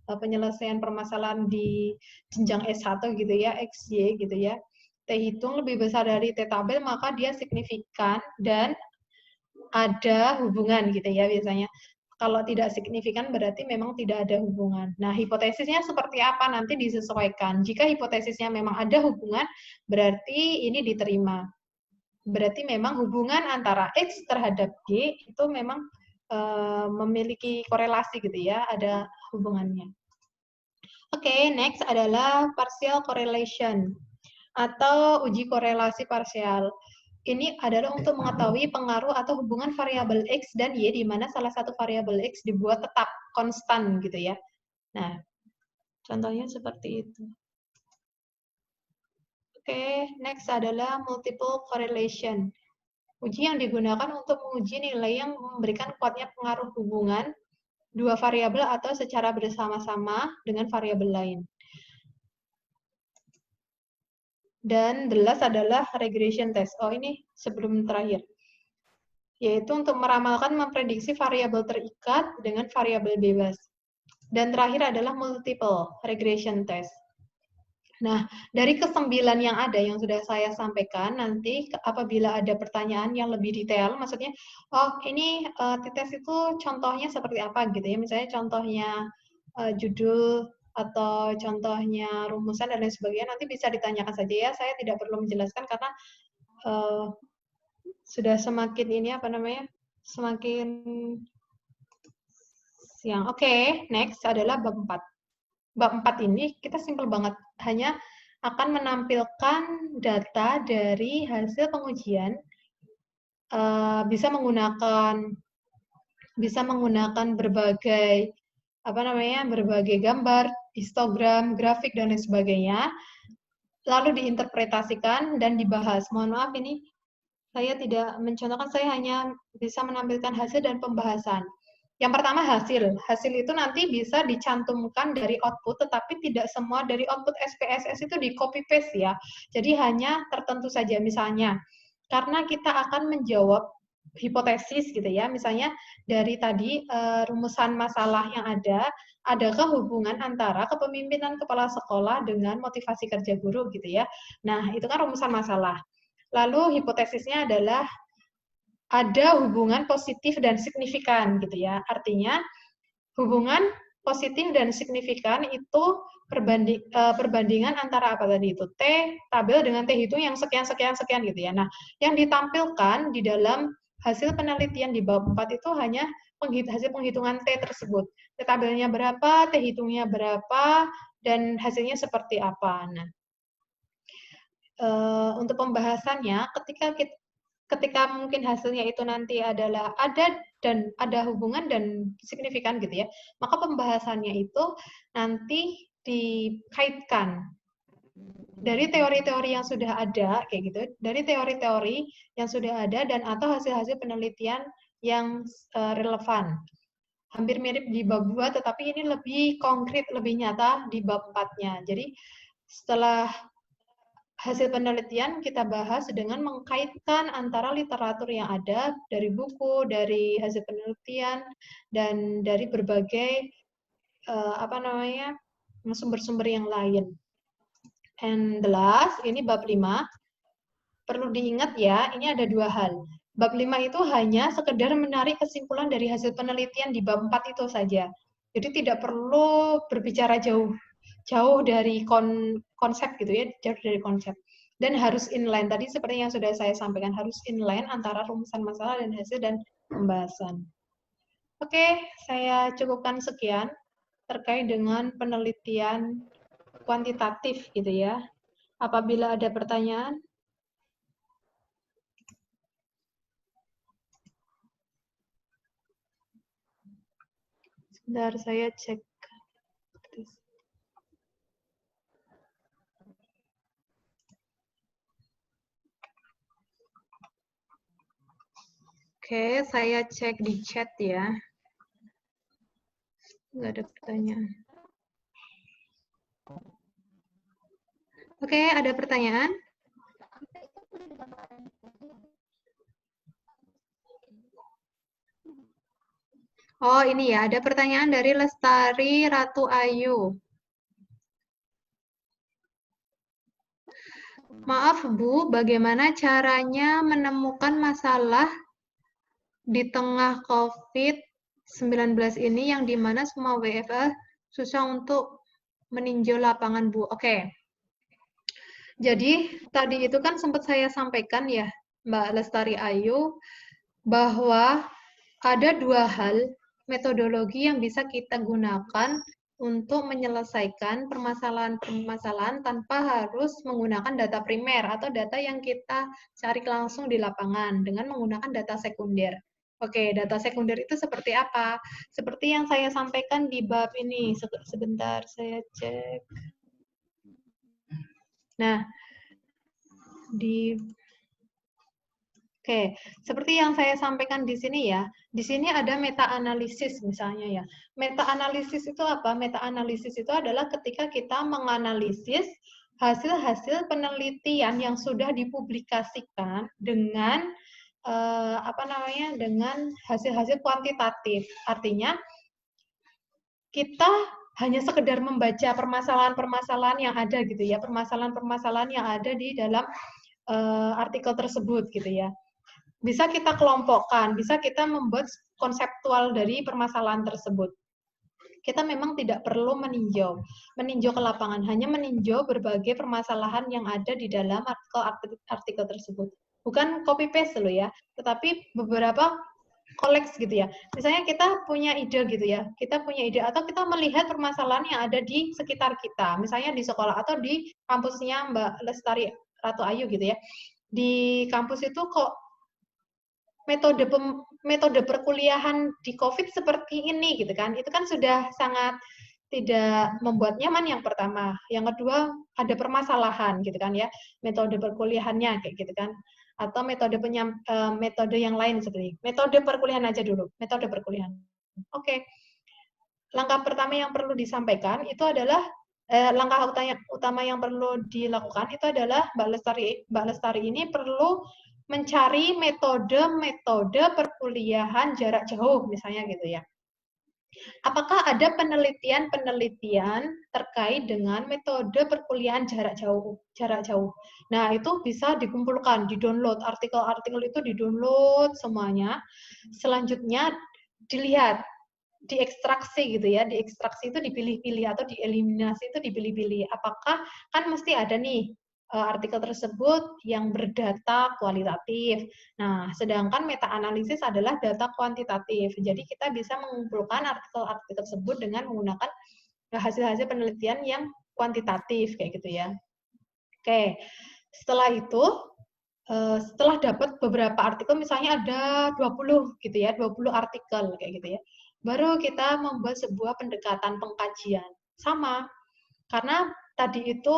[SPEAKER 1] penyelesaian permasalahan di jenjang S1 gitu ya, X, Y gitu ya. T hitung lebih besar dari T tabel, maka dia signifikan dan ada hubungan gitu ya biasanya. Kalau tidak signifikan berarti memang tidak ada hubungan. Nah, hipotesisnya seperti apa nanti disesuaikan. Jika hipotesisnya memang ada hubungan, berarti ini diterima. Berarti memang hubungan antara X terhadap Y itu memang memiliki korelasi gitu ya, ada hubungannya. Oke, next adalah partial correlation atau uji korelasi parsial. Ini adalah untuk mengetahui pengaruh atau hubungan variabel X dan Y di mana salah satu variabel X dibuat tetap konstan gitu ya. Nah, contohnya seperti itu. Oke, next adalah multiple correlation. Uji yang digunakan untuk menguji nilai yang memberikan kuatnya pengaruh hubungan dua variabel atau secara bersama-sama dengan variabel lain. Dan the last adalah regression test. Oh, ini sebelum terakhir. Yaitu untuk meramalkan memprediksi variabel terikat dengan variabel bebas. Dan terakhir adalah multiple regression test. Nah, dari ke-9 yang ada, yang sudah saya sampaikan, nanti apabila ada pertanyaan yang lebih detail, maksudnya, oh ini t-test itu contohnya seperti apa gitu ya, misalnya contohnya judul, atau contohnya rumusan, dan lain sebagainya, nanti bisa ditanyakan saja ya, saya tidak perlu menjelaskan karena sudah semakin ini semakin siang. Oke, next adalah bab 4. Bab 4 ini kita simpel banget, hanya akan menampilkan data dari hasil pengujian, bisa menggunakan berbagai berbagai gambar, histogram, grafik dan lain sebagainya, lalu diinterpretasikan dan dibahas. Mohon maaf ini saya tidak mencontohkan, saya hanya bisa menampilkan hasil dan pembahasan. Yang pertama hasil. Hasil itu nanti bisa dicantumkan dari output, tetapi tidak semua dari output SPSS itu di copy paste ya. Jadi hanya tertentu saja, misalnya karena kita akan menjawab hipotesis gitu ya, misalnya dari tadi rumusan masalah yang ada, adakah hubungan antara kepemimpinan kepala sekolah dengan motivasi kerja guru gitu ya. Nah, itu kan rumusan masalah. Lalu hipotesisnya adalah ada hubungan positif dan signifikan gitu ya. Artinya hubungan positif dan signifikan itu perbandingan antara apa tadi itu, T tabel dengan T hitung yang sekian gitu ya. Nah, yang ditampilkan di dalam hasil penelitian di bab 4 itu hanya hasil penghitungan T tersebut. T tabelnya berapa, T hitungnya berapa, dan hasilnya seperti apa. Nah, untuk pembahasannya, ketika kita ketika mungkin hasilnya itu nanti adalah ada hubungan dan signifikan gitu ya, maka pembahasannya itu nanti dikaitkan dari teori-teori yang sudah ada kayak gitu, dari teori-teori yang sudah ada dan atau hasil-hasil penelitian yang relevan. Hampir mirip di bab 2, tetapi ini lebih konkret, lebih nyata di bab 4-nya. Jadi setelah hasil penelitian kita bahas dengan mengkaitkan antara literatur yang ada dari buku, dari hasil penelitian, dan dari berbagai sumber-sumber yang lain. And the last, ini bab 5, perlu diingat ya, ini ada dua hal. Bab 5 itu hanya sekedar menarik kesimpulan dari hasil penelitian di bab 4 itu saja. Jadi tidak perlu berbicara jauh dari konsep gitu ya, jauh dari konsep. Dan harus inline, tadi seperti yang sudah saya sampaikan, harus inline antara rumusan masalah dan hasil dan pembahasan. Oke, saya cukupkan sekian terkait dengan penelitian kuantitatif gitu ya. Apabila ada pertanyaan, sebentar saya cek. Oke, saya cek di chat ya. Nggak ada pertanyaan. Oke, ada pertanyaan? Oh, ini ya, ada pertanyaan dari Lestari Ratu Ayu. Maaf Bu, bagaimana caranya menemukan masalah di tengah COVID-19 ini yang dimana semua WFA susah untuk meninjau lapangan Bu? Oke. Jadi tadi itu kan sempat saya sampaikan ya, Mbak Lestari Ayu, bahwa ada dua hal metodologi yang bisa kita gunakan untuk menyelesaikan permasalahan-permasalahan tanpa harus menggunakan data primer atau data yang kita cari langsung di lapangan dengan menggunakan data sekunder. Oke, data sekunder itu seperti apa? Seperti yang saya sampaikan di bab ini. Sebentar, saya cek. Nah, Oke, seperti yang saya sampaikan di sini ya, di sini ada meta-analisis misalnya ya. Meta-analisis itu apa? Meta-analisis itu adalah ketika kita menganalisis hasil-hasil penelitian yang sudah dipublikasikan dengan dengan hasil-hasil kuantitatif. Artinya kita hanya sekedar membaca permasalahan-permasalahan yang ada gitu ya, permasalahan-permasalahan yang ada di dalam artikel tersebut gitu ya. Bisa kita kelompokkan, bisa kita membuat konseptual dari permasalahan tersebut. Kita memang tidak perlu meninjau ke lapangan, hanya meninjau berbagai permasalahan yang ada di dalam artikel tersebut. Bukan copy paste loh ya, tetapi beberapa koleks gitu ya. Misalnya kita punya ide gitu ya, kita punya ide atau kita melihat permasalahan yang ada di sekitar kita, misalnya di sekolah atau di kampusnya Mbak Lestari Ratu Ayu gitu ya. Di kampus itu kok metode perkuliahan di COVID seperti ini gitu kan, itu kan sudah sangat tidak membuat nyaman yang pertama. Yang kedua ada permasalahan gitu kan ya, metode perkuliahannya kayak gitu kan, atau metode yang lain seperti metode perkuliahan aja dulu, metode perkuliahan. Oke, langkah pertama yang perlu disampaikan itu adalah langkah utama yang perlu dilakukan itu adalah Mbak Lestari ini perlu mencari metode-metode perkuliahan jarak jauh misalnya gitu ya. Apakah ada penelitian-penelitian terkait dengan metode perkuliahan jarak jauh? Nah, itu bisa dikumpulkan, di-download, artikel-artikel itu di-download semuanya. Selanjutnya dilihat, diekstraksi gitu ya, diekstraksi itu dipilih-pilih atau dieliminasi itu dipilih-pilih. Apakah kan mesti ada nih artikel tersebut yang berdata kualitatif. Nah, sedangkan meta-analisis adalah data kuantitatif. Jadi kita bisa mengumpulkan artikel-artikel tersebut dengan menggunakan hasil-hasil penelitian yang kuantitatif kayak gitu ya. Oke, setelah itu setelah dapat beberapa artikel, misalnya ada 20 gitu ya, 20 artikel kayak gitu ya. Baru kita membuat sebuah pendekatan pengkajian. Sama, karena tadi itu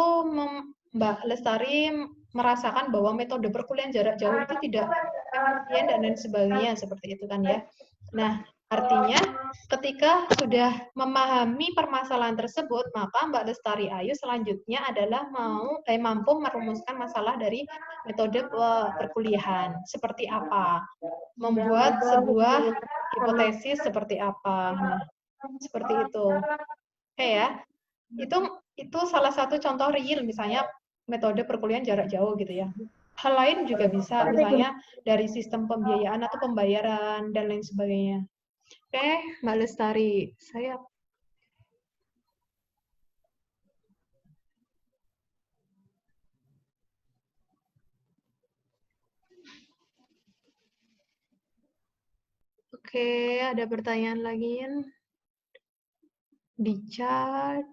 [SPEAKER 1] Mbak Lestari merasakan bahwa metode perkuliahan jarak jauh itu tidak efisien dan lain sebagainya, seperti itu kan ya. Nah, artinya ketika sudah memahami permasalahan tersebut, maka Mbak Lestari Ayu selanjutnya adalah mampu merumuskan masalah dari metode perkuliahan. Seperti apa? Membuat sebuah hipotesis seperti apa. Nah, seperti itu. Oke ya. Itu salah satu contoh real, misalnya metode perkuliahan jarak jauh gitu ya. Hal lain juga bisa, misalnya dari sistem pembiayaan atau pembayaran dan lain sebagainya. Oke, Mbak Lestari, saya oke, ada pertanyaan lagi di chat.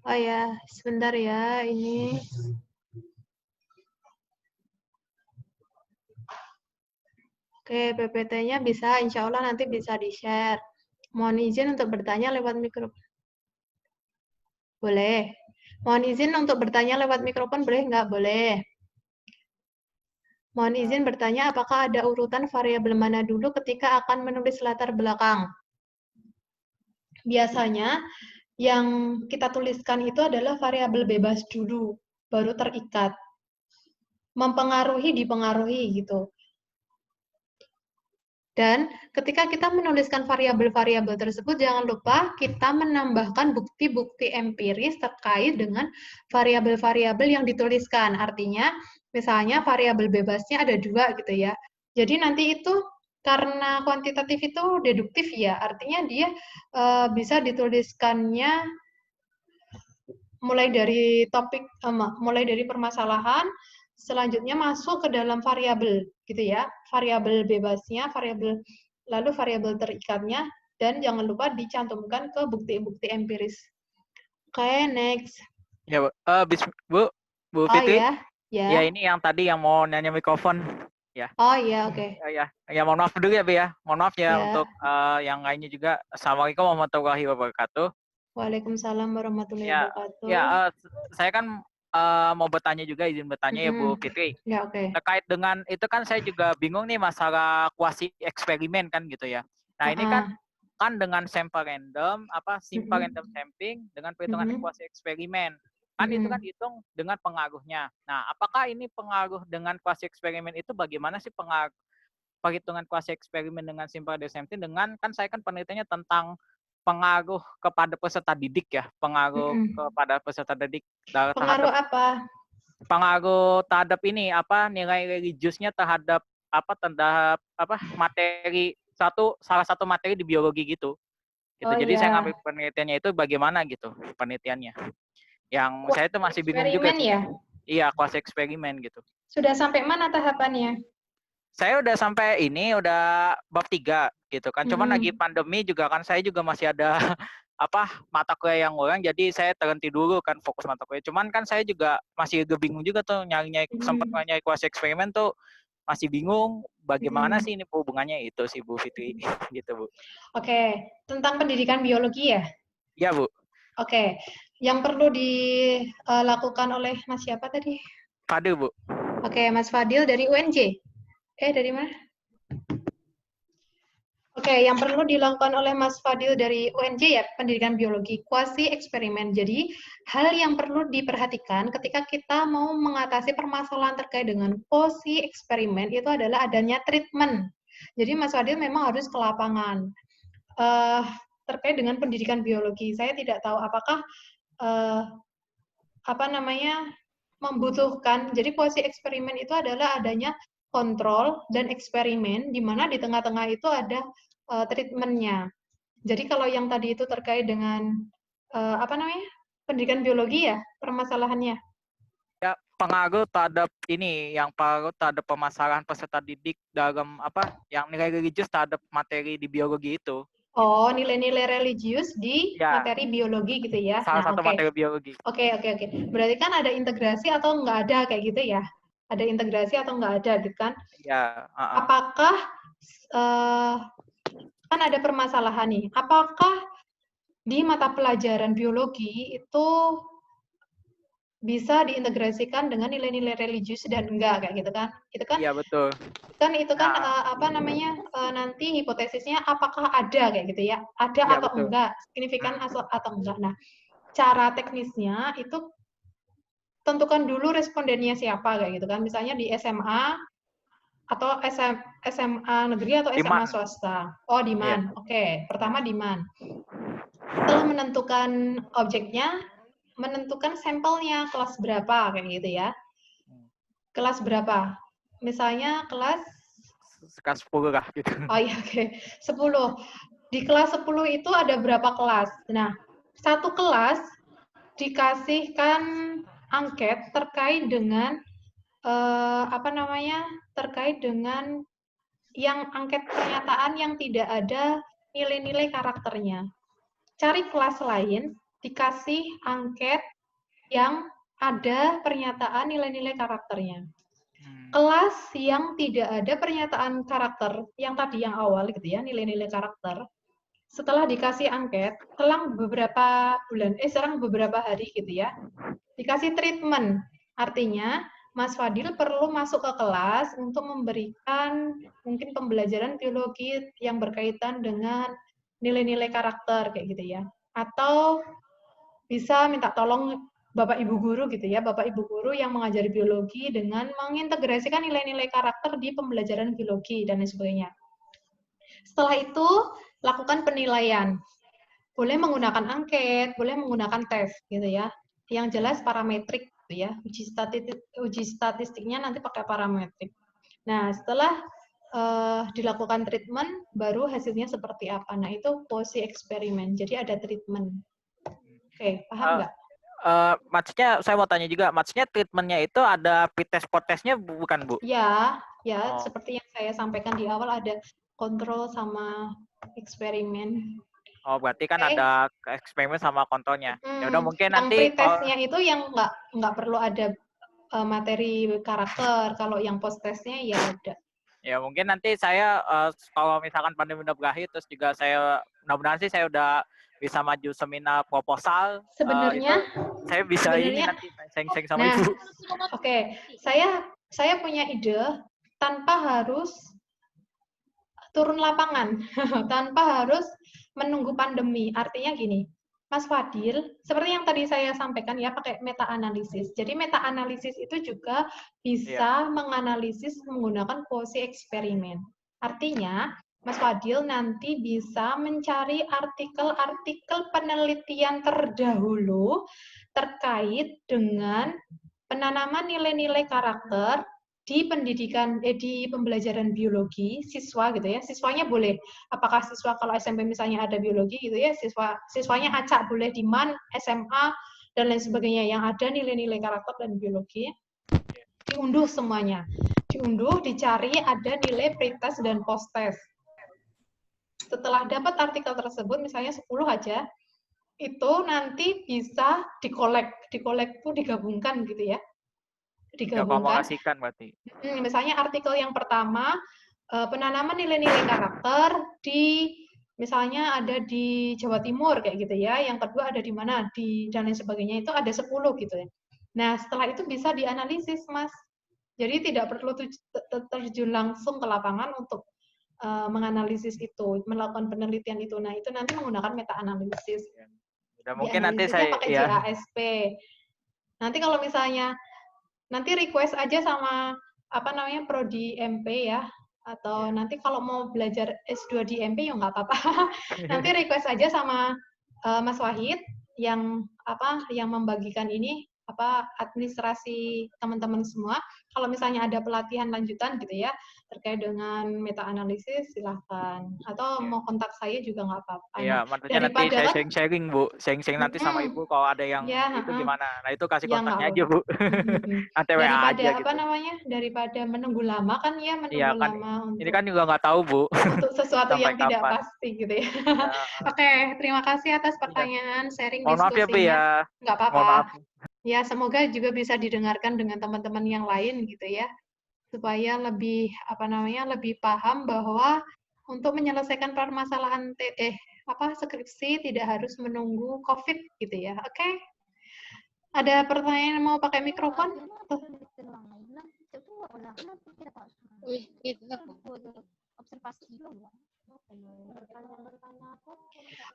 [SPEAKER 1] Oh ya, sebentar ya, ini. Oke, PPT-nya bisa, insya Allah nanti bisa di-share. Mohon izin untuk bertanya lewat mikrofon. Boleh. Mohon izin untuk bertanya lewat mikrofon, boleh nggak? Boleh. Mohon izin bertanya, apakah ada urutan variabel mana dulu ketika akan menulis latar belakang? Biasanya, yang kita tuliskan itu adalah variabel bebas dulu, baru terikat. Mempengaruhi, dipengaruhi, gitu. Dan ketika kita menuliskan variabel-variabel tersebut, jangan lupa kita menambahkan bukti-bukti empiris terkait dengan variabel-variabel yang dituliskan. Artinya, misalnya variabel bebasnya ada 2 gitu ya. Jadi nanti itu karena kuantitatif itu deduktif ya, artinya dia bisa dituliskannya mulai dari topik, mulai dari permasalahan, selanjutnya masuk ke dalam variabel gitu ya, variabel bebasnya, lalu variabel terikatnya, dan jangan lupa dicantumkan ke bukti-bukti empiris. Oke, next.
[SPEAKER 2] Ya, Bu, Bu
[SPEAKER 1] Oh
[SPEAKER 2] Fitri.
[SPEAKER 1] ya,
[SPEAKER 2] Ya ini yang tadi yang mau nanya mikrofon. Ya.
[SPEAKER 1] Oh iya, oke.
[SPEAKER 2] Ya, mohon maaf dulu ya, Bu ya. Mohon maaf ya
[SPEAKER 1] Ya.
[SPEAKER 2] untuk yang lainnya juga. Assalamualaikum warahmatullahi wabarakatuh.
[SPEAKER 1] Waalaikumsalam warahmatullahi
[SPEAKER 2] Ya,
[SPEAKER 1] wabarakatuh.
[SPEAKER 2] saya kan mau bertanya juga, izin bertanya ya Bu Fitri.
[SPEAKER 1] Ya, oke.
[SPEAKER 2] Terkait dengan itu kan saya juga bingung nih masalah kuasi eksperimen kan gitu ya. Nah, ini kan dengan sampel random, simple random sampling dengan perhitungan ekuasi eksperimen. Kan itu kan hitung dengan pengaruhnya. Nah, apakah ini pengaruh dengan kuasi eksperimen itu bagaimana sih pengaruh perhitungan kuasi eksperimen dengan simple random sampling dengan kan saya kan penelitiannya tentang pengaruh kepada peserta didik ya, pengaruh kepada peserta didik
[SPEAKER 1] Pengaruh apa?
[SPEAKER 2] pengaruh terhadap ini nilai religiusnya terhadap materi salah satu materi di biologi gitu.
[SPEAKER 1] Oh,
[SPEAKER 2] Jadi saya
[SPEAKER 1] ya.
[SPEAKER 2] ngambil penelitiannya itu bagaimana gitu penelitiannya. Yang saya itu masih bingung juga
[SPEAKER 1] Eksperimen
[SPEAKER 2] sih.
[SPEAKER 1] ya?
[SPEAKER 2] Iya, kuasi eksperimen gitu.
[SPEAKER 1] Sudah sampai mana tahapannya?
[SPEAKER 2] Saya udah sampai udah bab 3 gitu kan. Cuman lagi pandemi juga kan saya juga masih ada mata kuliah yang ulang, jadi saya terhenti dulu kan fokus mata kuliah. Cuman kan saya juga masih bingung juga tuh sempat nyari kuasi eksperimen tuh masih bingung bagaimana sih ini hubungannya itu sih Bu Fitri gitu Bu.
[SPEAKER 1] Oke, tentang pendidikan biologi ya?
[SPEAKER 2] Iya Bu.
[SPEAKER 1] Oke, yang perlu dilakukan oleh Mas siapa tadi?
[SPEAKER 2] Fadil Bu.
[SPEAKER 1] Oke, Mas Fadil dari UNJ. Dari mana? Oke, yang perlu dilakukan oleh Mas Fadil dari UNJ ya, pendidikan biologi, kuasi eksperimen. Jadi, hal yang perlu diperhatikan ketika kita mau mengatasi permasalahan terkait dengan kuasi eksperimen itu adalah adanya treatment. Jadi, Mas Fadil memang harus ke lapangan. Terkait dengan pendidikan biologi, saya tidak tahu apakah membutuhkan. Jadi, kuasi eksperimen itu adalah adanya kontrol dan eksperimen, di mana di tengah-tengah itu ada treatment-nya. Jadi kalau yang tadi itu terkait dengan pendidikan biologi ya permasalahannya.
[SPEAKER 2] Ya, pengaruh terhadap ini, yang pengaruh terhadap permasalahan peserta didik dalam apa, yang nilai religius terhadap materi di biologi itu.
[SPEAKER 1] Oh, nilai-nilai religius di
[SPEAKER 2] Ya,
[SPEAKER 1] materi biologi gitu ya.
[SPEAKER 2] salah
[SPEAKER 1] Nah,
[SPEAKER 2] satu
[SPEAKER 1] oke.
[SPEAKER 2] materi biologi.
[SPEAKER 1] Oke. Berarti kan ada integrasi atau nggak ada kayak gitu ya? Ada integrasi atau nggak ada gitu kan?
[SPEAKER 2] Ya,
[SPEAKER 1] Apakah kan ada permasalahan nih? Apakah di mata pelajaran biologi itu bisa diintegrasikan dengan nilai-nilai religius dan enggak kayak gitu kan? Itu kan
[SPEAKER 2] iya betul.
[SPEAKER 1] apa namanya nanti hipotesisnya apakah ada kayak gitu ya? Ada
[SPEAKER 2] Iya
[SPEAKER 1] atau
[SPEAKER 2] betul.
[SPEAKER 1] enggak? Signifikan atau enggak? Nah, cara teknisnya itu tentukan dulu respondennya siapa kayak gitu kan. Misalnya di SMA atau SMA negeri atau SMA
[SPEAKER 2] Demand.
[SPEAKER 1] swasta. Oh,
[SPEAKER 2] Iya.
[SPEAKER 1] demand. Oke, pertama demand. Setelah menentukan objeknya, menentukan sampelnya kelas berapa kayak gitu ya. Kelas berapa? Misalnya kelas
[SPEAKER 2] 10 lah gitu.
[SPEAKER 1] Oh iya, oke. 10. Di kelas 10 itu ada berapa kelas? Nah, satu kelas dikasihkan angket terkait dengan apa namanya? Terkait dengan yang angket pernyataan yang tidak ada nilai-nilai karakternya. Cari kelas lain, dikasih angket yang ada pernyataan nilai-nilai karakternya. Kelas yang tidak ada pernyataan karakter, yang tadi yang awal gitu ya, nilai-nilai karakter, setelah dikasih angket, selang beberapa hari gitu ya, dikasih treatment. Artinya, Mas Fadil perlu masuk ke kelas untuk memberikan mungkin pembelajaran biologi yang berkaitan dengan nilai-nilai karakter kayak gitu ya. Atau bisa minta tolong Bapak Ibu guru gitu ya, Bapak Ibu guru yang mengajari biologi dengan mengintegrasikan nilai-nilai karakter di pembelajaran biologi dan lain sebagainya. Setelah itu, lakukan penilaian. Boleh menggunakan angket, boleh menggunakan tes gitu ya. Yang jelas parametrik gitu ya. Uji statistiknya nanti pakai parametrik. Nah, setelah dilakukan treatment, baru hasilnya seperti apa. Nah, itu posisi eksperimen. Jadi ada treatment. Oke, paham nggak?
[SPEAKER 2] Maksudnya saya mau tanya juga, maksudnya treatmentnya itu ada pretest potestnya bukan Bu?
[SPEAKER 1] Ya, seperti yang saya sampaikan di awal ada kontrol sama eksperimen.
[SPEAKER 2] Oh, berarti kan ada eksperimen sama kontrolnya. Ya udah mungkin
[SPEAKER 1] Yang
[SPEAKER 2] nanti
[SPEAKER 1] pretestnya itu yang nggak perlu ada materi karakter. Kalau yang post-testnya ya ada.
[SPEAKER 2] Ya mungkin nanti saya kalau misalkan pandemi udah berakhir, terus juga saya mudah-mudahan sih saya udah bisa maju seminar proposal. Itu saya bisa ini nanti sharing sama Ibu.
[SPEAKER 1] Oke. Saya punya ide tanpa harus turun lapangan, tanpa harus menunggu pandemi. Artinya gini, Mas Fadil, seperti yang tadi saya sampaikan ya, pakai meta-analisis. Jadi meta-analisis itu juga bisa menganalisis menggunakan posisi eksperimen. Artinya, Mas Fadil nanti bisa mencari artikel-artikel penelitian terdahulu terkait dengan penanaman nilai-nilai karakter di pendidikan di pembelajaran biologi siswa gitu ya. Siswanya boleh apakah siswa kalau SMP misalnya ada biologi gitu ya, siswanya acak boleh di MAN, SMA dan lain sebagainya yang ada nilai-nilai karakter dan biologi. Diunduh semuanya. Diunduh, dicari ada nilai pretest dan post-test. Setelah dapat artikel tersebut misalnya 10 aja, itu nanti bisa dikolek itu digabungkan gitu ya. Digabungkan.
[SPEAKER 2] Berarti.
[SPEAKER 1] Misalnya artikel yang pertama penanaman nilai-nilai karakter di misalnya ada di Jawa Timur kayak gitu ya. Yang kedua ada di mana? Di dan lain sebagainya itu ada 10 gitu ya. Nah, setelah itu bisa dianalisis, Mas. Jadi tidak perlu terjun langsung ke lapangan untuk menganalisis itu, melakukan penelitian itu. Nah, itu nanti menggunakan meta-analisis.
[SPEAKER 2] Mungkin nanti saya
[SPEAKER 1] pakai JASP. Nanti kalau misalnya nanti request aja sama apa namanya prodi MP ya, atau nanti kalau mau belajar S2 di MP ya nggak apa-apa. Nanti request aja sama Mas Wahid yang membagikan ini administrasi teman-teman semua. Kalau misalnya ada pelatihan lanjutan gitu ya terkait dengan meta analisis, silahkan. Atau mau kontak saya juga nggak apa-apa.
[SPEAKER 2] Iya, maksudnya nanti saya sharing-sharing Bu, sharing nanti sama Ibu kalau ada yang itu gimana. Nah itu kasih kontaknya aja Bu. Nanti WA aja gitu.
[SPEAKER 1] Daripada menunggu lama kan ya,
[SPEAKER 2] Iya, kan,
[SPEAKER 1] lama
[SPEAKER 2] ini kan juga nggak tahu Bu.
[SPEAKER 1] Untuk sesuatu yang
[SPEAKER 2] kapan.
[SPEAKER 1] tidak pasti gitu ya. Oke, terima kasih atas pertanyaan, sharing
[SPEAKER 2] Mohon maaf ya Bu ya.
[SPEAKER 1] Nggak apa-apa. Ya, semoga juga bisa didengarkan dengan teman-teman yang lain gitu ya. Supaya lebih lebih paham bahwa untuk menyelesaikan permasalahan skripsi tidak harus menunggu COVID gitu ya. Oke. Ada pertanyaan mau pakai mikrofon?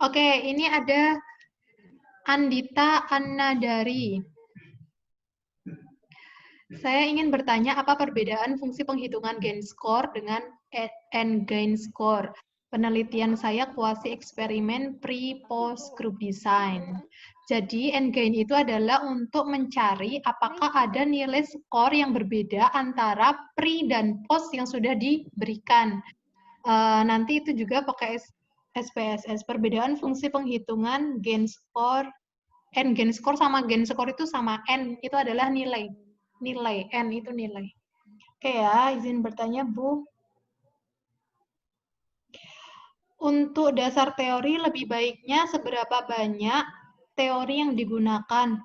[SPEAKER 1] Oke, ini ada Andita Annadari. Saya ingin bertanya apa perbedaan fungsi penghitungan gain score dengan end gain score. Penelitian saya kuasi eksperimen pre-post group design. Jadi end gain itu adalah untuk mencari apakah ada nilai skor yang berbeda antara pre dan post yang sudah diberikan. Nanti itu juga pakai SPSS. Perbedaan fungsi penghitungan gain score, end gain score sama gain score itu sama. N itu adalah nilai. N itu nilai. Oke ya, izin bertanya Bu. Untuk dasar teori lebih baiknya seberapa banyak teori yang digunakan?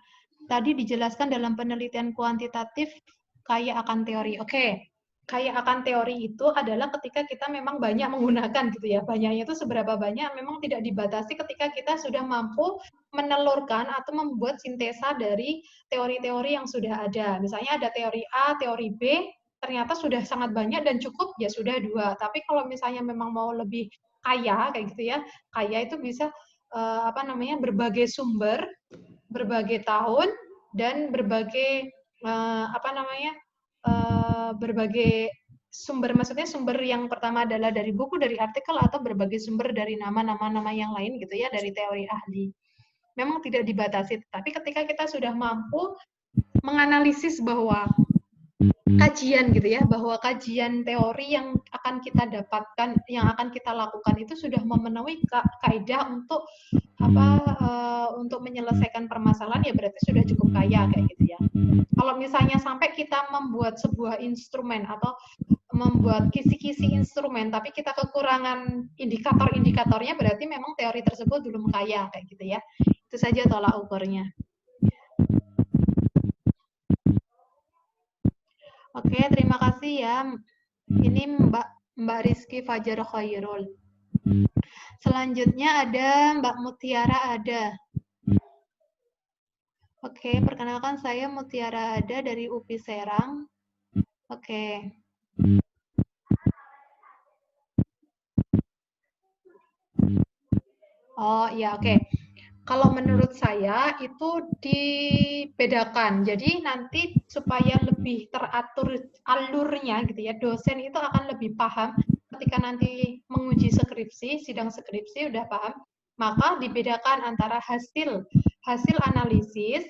[SPEAKER 1] Tadi dijelaskan dalam penelitian kuantitatif kaya akan teori. Oke. Kaya akan teori itu adalah ketika kita memang banyak menggunakan gitu ya. Banyaknya itu seberapa banyak memang tidak dibatasi ketika kita sudah mampu menelurkan atau membuat sintesa dari teori-teori yang sudah ada. Misalnya ada teori A, teori B, ternyata sudah sangat banyak dan cukup, ya sudah 2. Tapi kalau misalnya memang mau lebih kaya kayak gitu ya, kaya itu bisa berbagai sumber, berbagai tahun, dan berbagai berbagai sumber, maksudnya sumber yang pertama adalah dari buku, dari artikel, atau berbagai sumber dari nama-nama yang lain gitu ya, dari teori ahli. Memang tidak dibatasi, tapi ketika kita sudah mampu menganalisis bahwa kajian gitu ya, bahwa kajian teori yang akan kita dapatkan, yang akan kita lakukan itu sudah memenuhi kaidah untuk untuk menyelesaikan permasalahan, ya berarti sudah cukup kaya kayak gitu ya. Kalau misalnya sampai kita membuat sebuah instrumen atau membuat kisi-kisi instrumen, tapi kita kekurangan indikator-indikatornya, berarti memang teori tersebut belum kaya kayak gitu ya. Itu saja tolak ukurnya. Oke, terima kasih ya. Ini Mbak Rizky Fajar Khairul. Selanjutnya ada Mbak Mutiara Ada. Oke, perkenalkan saya Mutiara Ada dari UPI Serang. Oke. Oh ya, oke. Kalau menurut saya itu dibedakan. Jadi nanti supaya lebih teratur alurnya gitu ya, dosen itu akan lebih paham ketika nanti menguji skripsi, sidang skripsi udah paham, maka dibedakan antara hasil analisis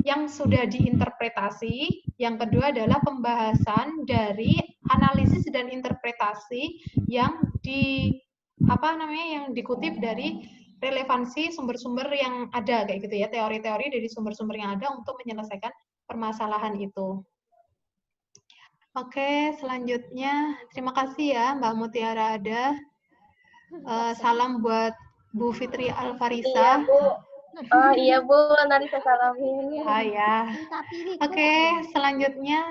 [SPEAKER 1] yang sudah diinterpretasi, yang kedua adalah pembahasan dari analisis dan interpretasi yang yang dikutip dari relevansi sumber-sumber yang ada kayak gitu ya, teori-teori dari sumber-sumber yang ada untuk menyelesaikan permasalahan itu. Oke, selanjutnya terima kasih ya Mbak Mutiara Ada. Salam buat Bu Fitri Alfarisa.
[SPEAKER 3] Iya Bu. Oh iya Bu, nanti saya salamin.
[SPEAKER 1] Ya. Oke, selanjutnya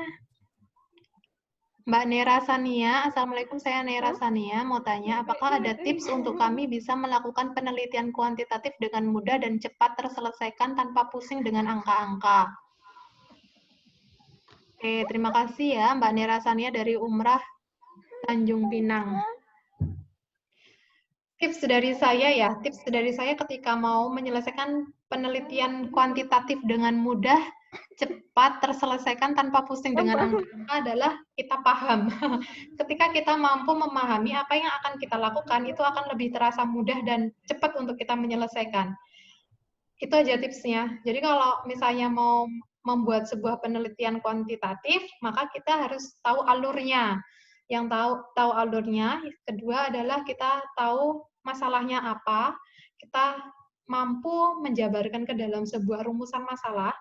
[SPEAKER 1] Mbak Nera Sania. Assalamualaikum, saya Nera Sania. Mau tanya, apakah ada tips untuk kami bisa melakukan penelitian kuantitatif dengan mudah dan cepat terselesaikan tanpa pusing dengan angka-angka? Oke, terima kasih ya Mbak Nera Sania dari Umrah Tanjung Pinang. Tips dari saya ketika mau menyelesaikan penelitian kuantitatif dengan mudah, cepat, terselesaikan tanpa pusing dengan angka adalah kita paham. Ketika kita mampu memahami apa yang akan kita lakukan, itu akan lebih terasa mudah dan cepat untuk kita menyelesaikan. Itu aja tipsnya. Jadi kalau misalnya mau membuat sebuah penelitian kuantitatif, maka kita harus tahu alurnya. Yang tahu alurnya, kedua adalah kita tahu masalahnya apa, kita mampu menjabarkan ke dalam sebuah rumusan masalah.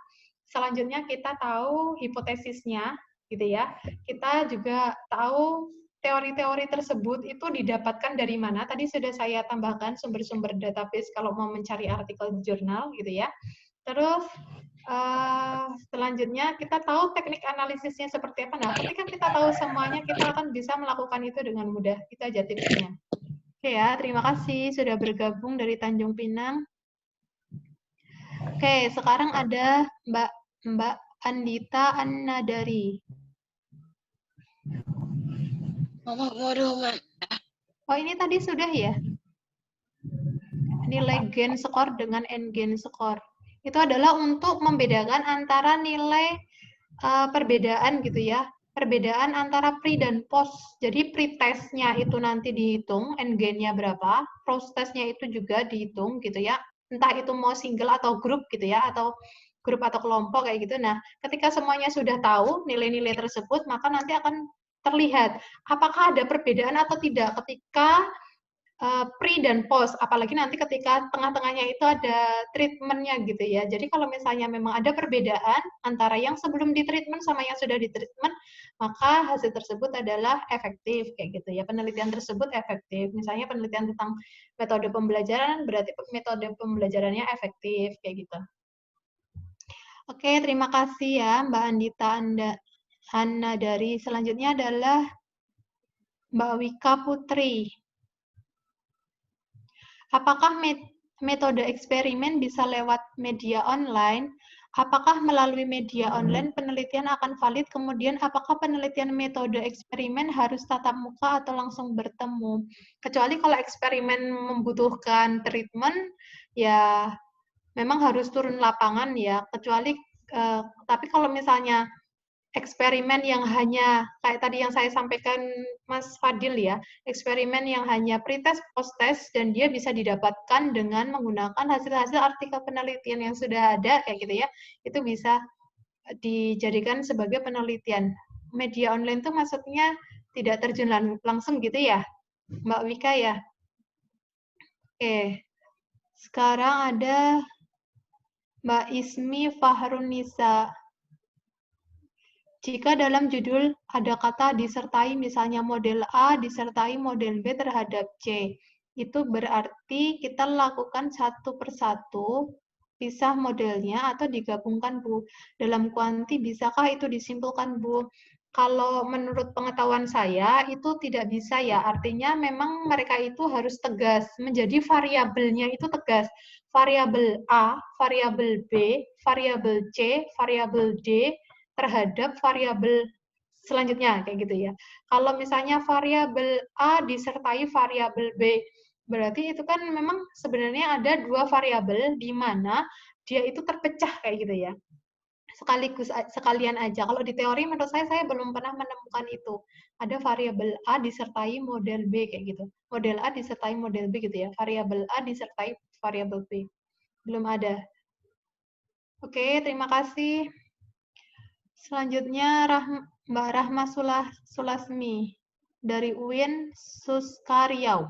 [SPEAKER 1] Selanjutnya kita tahu hipotesisnya, gitu ya. Kita juga tahu teori-teori tersebut itu didapatkan dari mana. Tadi sudah saya tambahkan sumber-sumber database kalau mau mencari artikel di jurnal, gitu ya. Terus selanjutnya kita tahu teknik analisisnya seperti apa. Nah, ketika kita tahu semuanya, kita akan bisa melakukan itu dengan mudah. Itu aja tipsnya. Oke ya, terima kasih sudah bergabung dari Tanjung Pinang. Oke, sekarang ada Mbak Andita Annadari. Oh, ini tadi sudah ya? Nilai gen skor dengan n-gen skor. Itu adalah untuk membedakan antara nilai perbedaan gitu ya. Perbedaan antara pre dan post. Jadi pre-testnya itu nanti dihitung, n-gennya berapa, post-testnya itu juga dihitung gitu ya. Entah itu mau single atau grup gitu ya, atau grup atau kelompok kayak gitu. Nah, ketika semuanya sudah tahu nilai-nilai tersebut, maka nanti akan terlihat apakah ada perbedaan atau tidak ketika pre dan post, apalagi nanti ketika tengah-tengahnya itu ada treatmentnya gitu ya. Jadi kalau misalnya memang ada perbedaan antara yang sebelum ditreatment sama yang sudah ditreatment, maka hasil tersebut adalah efektif kayak gitu ya. Penelitian tersebut efektif. Misalnya penelitian tentang metode pembelajaran berarti metode pembelajarannya efektif kayak gitu. Oke, terima kasih ya Mbak Andita Hanna dari selanjutnya adalah Mbak Wika Putri. Apakah metode eksperimen bisa lewat media online? Apakah melalui media online penelitian akan valid? Kemudian apakah penelitian metode eksperimen harus tatap muka atau langsung bertemu? Kecuali kalau eksperimen membutuhkan treatment, ya memang harus turun lapangan ya. Kecuali tapi kalau misalnya eksperimen yang hanya kayak tadi yang saya sampaikan Mas Fadil ya, eksperimen yang hanya pretest, post-test, dan dia bisa didapatkan dengan menggunakan hasil-hasil artikel penelitian yang sudah ada, kayak gitu ya, itu bisa dijadikan sebagai penelitian. Media online itu maksudnya tidak terjun langsung gitu ya, Mbak Wika ya? Oke, sekarang ada Mbak Ismi Fahrunisa. Jika dalam judul ada kata disertai misalnya model A disertai model B terhadap C, itu berarti kita lakukan satu persatu, pisah modelnya atau digabungkan, Bu. Dalam kuanti bisakah itu disimpulkan, Bu? Kalau menurut pengetahuan saya itu tidak bisa ya, artinya memang mereka itu harus tegas, menjadi variabelnya itu tegas. Variabel A, variabel B, variabel C, variabel D, terhadap variabel selanjutnya kayak gitu ya. Kalau misalnya variabel A disertai variabel B, berarti itu kan memang sebenarnya ada dua variabel di mana dia itu terpecah kayak gitu ya. Sekalian aja. Kalau di teori menurut saya belum pernah menemukan itu. Ada variabel A disertai model B kayak gitu. Model A disertai model B gitu ya. Variabel A disertai variabel B. Belum ada. Oke, terima kasih. Selanjutnya Mbak Rahma Sulasmi dari UIN Suskaryau.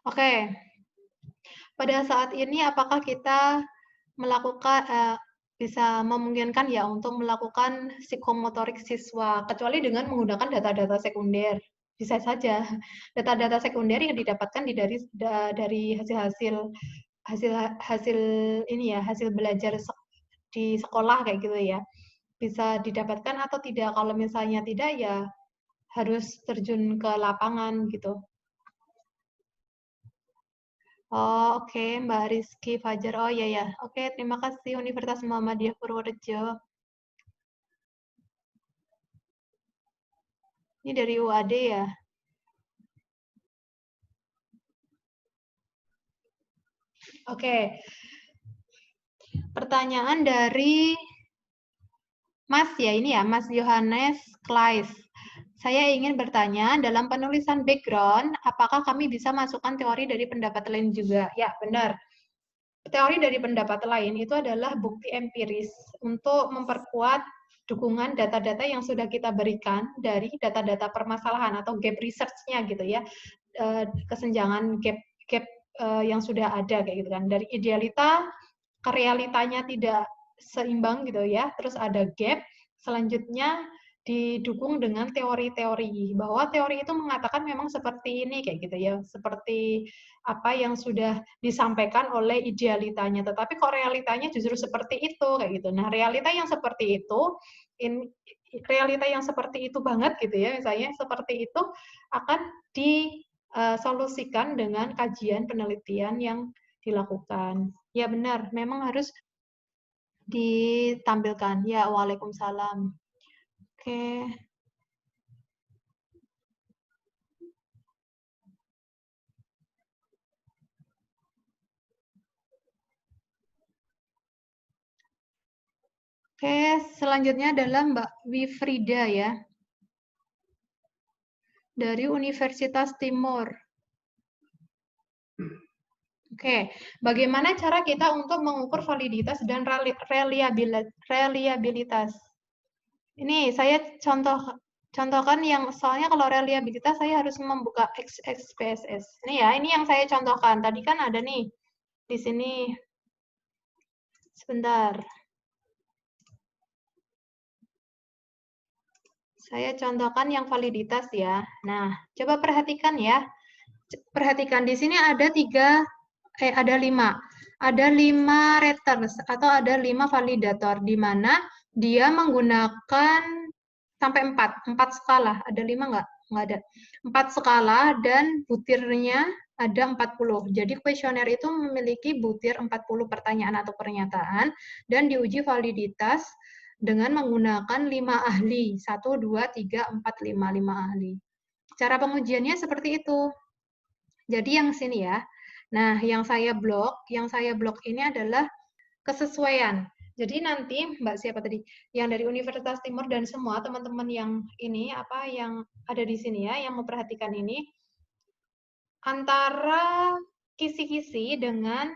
[SPEAKER 1] Oke. Pada saat ini apakah kita melakukan bisa memungkinkan ya untuk melakukan psikomotorik siswa kecuali dengan menggunakan data-data sekunder. Bisa saja data-data sekunder yang didapatkan dari hasil ini ya, hasil belajar di sekolah kayak gitu ya. Bisa didapatkan atau tidak. Kalau misalnya tidak ya harus terjun ke lapangan gitu. Oh, oke, Mbak Rizky Fajar. Oh, iya, ya. Oke, terima kasih Universitas Muhammadiyah Purworejo. Ini dari UAD ya? Oke. Pertanyaan dari Mas ya, ini ya, Mas Yohanes Klais. Saya ingin bertanya, dalam penulisan background, apakah kami bisa masukkan teori dari pendapat lain juga? Ya, benar. Teori dari pendapat lain itu adalah bukti empiris untuk memperkuat dukungan data-data yang sudah kita berikan dari data-data permasalahan atau gap research-nya gitu ya, kesenjangan gap yang sudah ada kayak gitu kan, dari idealita ke realitanya tidak seimbang gitu ya, terus ada gap, selanjutnya didukung dengan teori-teori bahwa teori itu mengatakan memang seperti ini kayak gitu ya, seperti apa yang sudah disampaikan oleh idealitanya, tetapi kok realitanya justru seperti itu kayak gitu. Nah, realita yang seperti itu realita yang seperti itu banget gitu ya, misalnya seperti itu akan disolusikan dengan kajian penelitian yang dilakukan. Ya benar, memang harus ditampilkan. Ya, waalaikumsalam. Oke. Oke, selanjutnya adalah Mbak Wifrida ya. Dari Universitas Timur. Oke, bagaimana cara kita untuk mengukur validitas dan reliabilitas? Ini saya contohkan yang, soalnya kalau reliabilitas saya harus membuka XPSS. Ini ya, ini yang saya contohkan. Tadi kan ada nih, di sini. Sebentar. Saya contohkan yang validitas ya. Nah, coba perhatikan ya. Perhatikan, di sini ada ada 5. Ada 5 raters atau ada 5 validator, di mana dia menggunakan sampai 4 skala. Ada 5 nggak? Nggak ada. 4 skala dan butirnya ada 40. Jadi kuesioner itu memiliki butir 40 pertanyaan atau pernyataan dan diuji validitas dengan menggunakan 5 ahli. 1, 2, 3, 4, 5 ahli. Cara pengujiannya seperti itu. Jadi yang sini ya. Nah, yang saya blok ini adalah kesesuaian. Jadi nanti Mbak siapa tadi? Yang dari Universitas Timur dan semua teman-teman yang ini yang ada di sini ya, yang memperhatikan ini, antara kisi-kisi dengan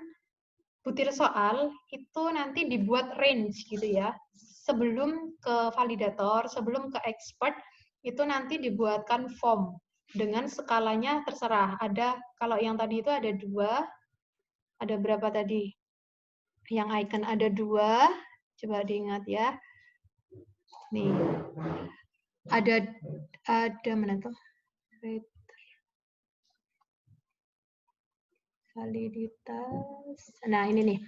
[SPEAKER 1] butir soal itu nanti dibuat range gitu ya. Sebelum ke validator, sebelum ke expert, itu nanti dibuatkan form dengan skalanya terserah. Ada, kalau yang tadi itu ada 2, ada berapa tadi? Yang icon ada 2, coba diingat ya. Nih, ada mana tuh? Validitas. Nah, ini nih.